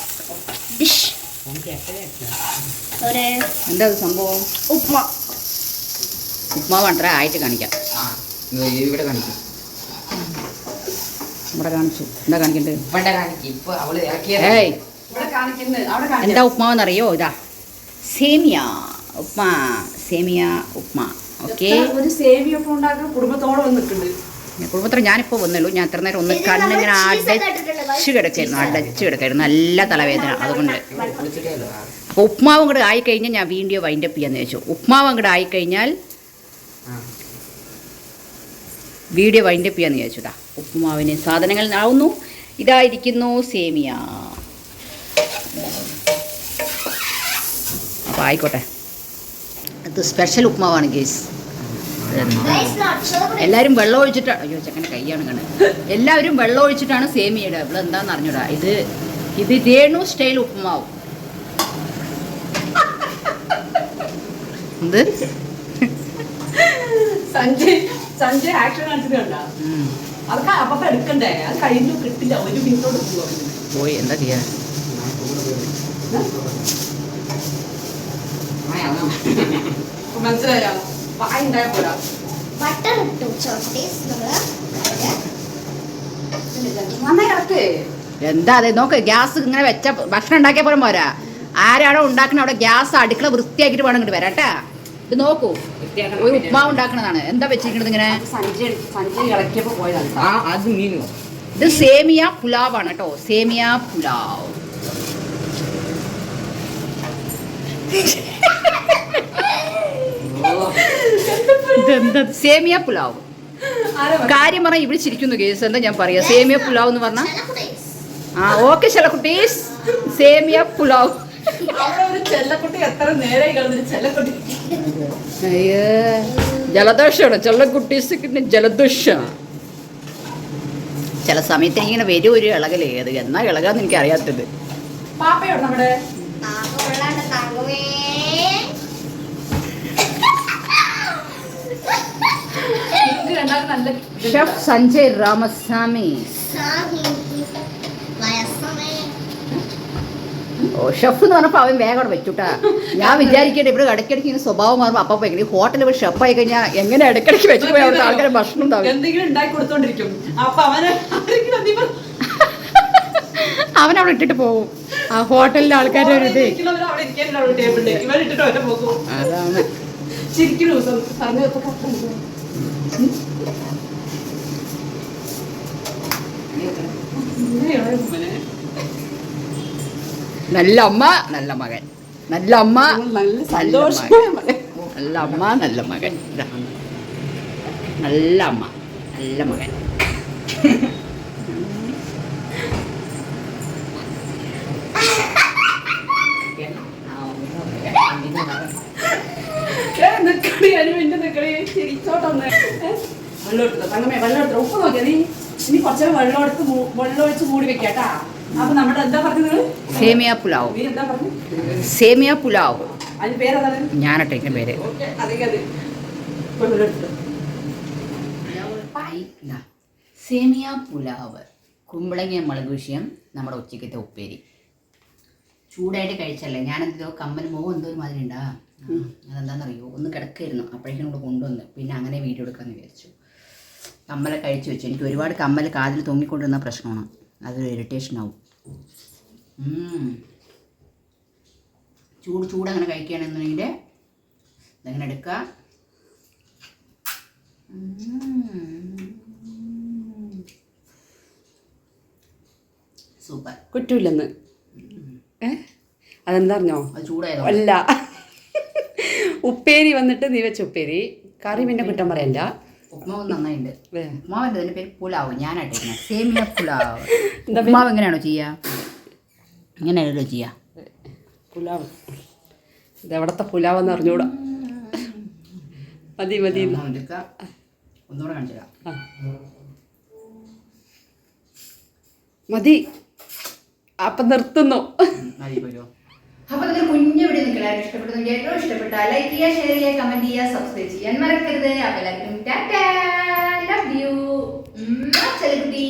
ഡിഷ്. എന്താ സംഭവം? ഉപ്മാ. ഉപ്മാവ് അത്ര ആയിട്ട് കാണിക്കാം. ഇവിടെ കാണിക്കും. ഇവിടെ കാണിച്ചു. എന്താ കാണിക്കണ്ടേ? ഇവിടെ കാണിക്കും. ഇപ്പൊ അവള് ഏയ് ഇവിടെ കാണിക്കുന്നത് അവിടെ കാണിക്കാം. എന്താ ഉപ്മാവെന്നറിയോ? ഇതാ സേമിയ ഉപ്മാ. സേമിയ ഉപ്മാ. ഓക്കെ, ഒരു സേമിയൊക്കെ ഉണ്ടാക്കാൻ കുടുംബത്തോടെ വന്ന് നിൽക്കുന്നുണ്ട്. കുടുംബത്തിൽ ഞാനിപ്പോൾ വന്നല്ലോ. ഞാൻ എത്ര നേരം ഒന്ന് കണ്ണിങ്ങനെ അടച്ച് കിടക്കായിരുന്നു. നല്ല തലവേദന. അതുകൊണ്ട് അപ്പോൾ ഉപ്മാവ് അങ്ങോട്ട് ആയിക്കഴിഞ്ഞാൽ ഞാൻ വീഡിയോ വൈൻഡപ്പ് ചെയ്യാന്ന് വെച്ചു. ഉപ്മാവ് അങ്ങോട്ട് ആയിക്കഴിഞ്ഞാൽ വീഡിയോ വൈൻഡപ്പ് ചെയ്യാന്ന് ചോദിച്ചുതാ. ഉപ്പുമാവിന് സാധനങ്ങൾ ആവുന്നു. ഇതായിരിക്കുന്നു സേമിയ. അപ്പോൾ ആയിക്കോട്ടെ. ഇത് സ്പെഷ്യൽ ഉപ്പുമാവാണ് ഗേസ്. എല്ലാവരും വെള്ളം ഒഴിച്ചിട്ടാണ്. അയ്യോ ചെക്കൻ്റെ കൈയാണ് കാണുന്നത്. എല്ലാവരും വെള്ളം ഒഴിച്ചിട്ടാണ് സേമിയയുടെ. ഇവിടെ എന്താണെന്ന് അറിഞ്ഞൂടാ. ഇത് രേണു സ്റ്റൈൽ ഉപ്പുമാവ്. എന്ത് സഞ്ജയ് ആക്ഷൻ കാണിച്ചത് കണ്ടാ? അതൊക്കെ അപ്പൊ എടുക്കണ്ടേ? അത് കഴിഞ്ഞു കിട്ടില്ല. ഒരു മിനിറ്റോട് പോയി എന്താ ചെയ്യാ? മനസ്സിലായോ? വായ ഉണ്ടായ പോരാ. ബട്ടർ ഇട്ടു ചോട്ടീസ് നന്നായി ഇറക്ക്. എന്താ അതെ നോക്ക്. ഗ്യാസ് ഇങ്ങനെ വെച്ച ഭക്ഷണം ഉണ്ടാക്കിയ പോലും പോരാ. ആരാണോ ഉണ്ടാക്കണ അവിടെ ഗ്യാസ് അടുക്കള വൃത്തിയാക്കിയിട്ട് വേണം ഇങ്ങോട്ട് വരാട്ടാ. ഇത് നോക്കൂ, ഒരു ഉപ്മാവ് ഉണ്ടാക്കണതാണ്. എന്താ വെച്ചിരിക്കണത് ഇങ്ങനെ? സഞ്ജയ് ഇളക്കിയപ്പോ പോയതാണ്. അത് മീനു. ഇത് സേമിയ പുലാവാണ് കേട്ടോ. സേമിയ പുലാവ്. ഇതെന്താ സേമിയ പുലാവ്? കാര്യം പറഞ്ഞാൽ ഇവിടെ ചിരിക്കുന്നു കേസ്. എന്താ ഞാൻ പറയാ? സേമിയ പുലാവ് എന്ന് പറഞ്ഞാ ഓക്കെ ചെല്ലക്കുട്ടീസ്. സേമിയ പുലാവ്. ഒരു ചെല്ലക്കുട്ടി എത്ര നേരെ കളഞ്ഞൊരു ചെല്ലക്കുട്ടി. അയ്യോ ജലദോഷമാണ്. ചെല്ലക്കുട്ടീസ് ജലദോഷം. ചില സമയത്ത് ഇങ്ങനെ വരും ഒരു ഇളകലേ. അത് എന്നാ ഇളകാന്ന് എനിക്ക് അറിയാത്തത്. പാപ്പയോട് നമ്മുടെ നല്ല ഷെഫ് സഞ്ജയ് രാമസ്വാമി. ഓ ഷെഫ് എന്ന് പറഞ്ഞപ്പോൾ അവൻ വേഗം അവിടെ വെച്ചുട്ടാ. ഞാൻ വിചാരിക്കട്ടെ ഇവിടെ ഇടയ്ക്കിടയ്ക്ക് ഇങ്ങനെ സ്വഭാവം മാറുമ്പോൾ അപ്പം എങ്ങനെ ഹോട്ടലിൽ പോയി ഷെഫ് ആയി കഴിഞ്ഞാൽ എങ്ങനെ ഇടയ്ക്കിടയ്ക്ക് വെച്ചിട്ട് പോയി അവിടുത്തെ ആൾക്കാരെ ഭക്ഷണം ഉണ്ടാവും. എന്തെങ്കിലും ഉണ്ടാക്കി കൊടുത്തോണ്ടിരിക്കും. അപ്പൊ അവനവിടെ ഇട്ടിട്ട് പോകും. ആ ഹോട്ടലിലെ ആൾക്കാരുടെ ഒരു ഇത് അതാണ്. നല്ല അമ്മ നല്ല മകൻ. നല്ല അമ്മ നല്ല സന്തോഷം. നല്ല അമ്മ നല്ല മകൻ. നല്ല അമ്മ നല്ല മകൻ. ഉപ്പ് നോക്കിയാ നീ ഇനി കുറച്ച് വെള്ളം ഒഴിച്ച് മൂടി വെക്കാട്ടാ. അപ്പൊ നമ്മുടെ എന്താ പറഞ്ഞത്? സേമിയ പുലാവ്. നീ എന്താ പറഞ്ഞു? സേമിയ പുലാവ്. അതിന് പേരതാണ് ഞാനട്ടെ പേര്. സേമിയ പുലാവ്. കുമ്പളങ്ങ മുളക് വിഷയം നമ്മുടെ ഉച്ചക്കത്തെ ഉപ്പേരി ചൂടായിട്ട് കഴിച്ചല്ലേ ഞാനെന്തോ കമ്മൽ മുഖം എന്തോ ഒരു മാതിരി ഉണ്ടാ അതെന്താണെന്നറിയോ ഒന്ന് കിടക്കായിരുന്നു അപ്പോഴേക്കും കൂടെ കൊണ്ടുവന്ന് പിന്നെ അങ്ങനെ വീഡിയോ എടുക്കാമെന്ന് വിചാരിച്ചു കമ്മലെ കഴിച്ചു വെച്ചു എനിക്ക് ഒരുപാട് കമ്മൽ കാതിൽ തൂങ്ങിക്കൊണ്ടിരുന്ന പ്രശ്നമാണ് അതൊരു ഇറിറ്റേഷൻ ആവും ചൂടങ്ങനെ കഴിക്കുകയാണെന്നുണ്ടെങ്കിൽ ഇതങ്ങനെ എടുക്കുക സൂപ്പർ കുറ്റമില്ലെന്ന് അതെന്താ അറിഞ്ഞോ അത് ചൂടായതോ അല്ല ഉപ്പേരി വന്നിട്ട് നീ വെച്ച ഉപ്പേരി കറി പിന്നെ കുറ്റം പറയല്ല ഉപ്മാവ് നന്നായിട്ടുണ്ട് ഉപ്മാവിൻ്റെ തന്നെ പേര് പുലാവ് ഞാനായിട്ടിരിക്കുന്നത് സേമിയ പുലാവ് ഉപ്മാവ് എങ്ങനെയാണോ ചെയ്യുക ഇങ്ങനെയാണല്ലോ ചെയ്യുക പുലാവ് ഇതെവിടത്തെ പുലാവെന്ന് അറിഞ്ഞൂടാ മതി മതി എടുക്കുക ഒന്നുകൂടെ കാണിച്ചു തരാം മതി അപ്പം നിർത്തുന്നു മതി പോയോ അപ്പോൾ നിങ്ങൾ കുഞ്ഞു വീഡിയോ നിൽക്കലാരും ഇഷ്ടപ്പെട്ടെങ്കിൽ ഏറ്റവും ഇഷ്ടപ്പെട്ടാൽ ലൈക്ക് ചെയ്യുക ഷെയർ ചെയ്യുക കമൻറ്റ് ചെയ്യുക സബ്സ്ക്രൈബ് ചെയ്യാൻ മറക്കരുത് അപ്പോൾ എല്ലാവർക്കും ടാറ്റാ ലവ് യു ചെലക്കുട്ടി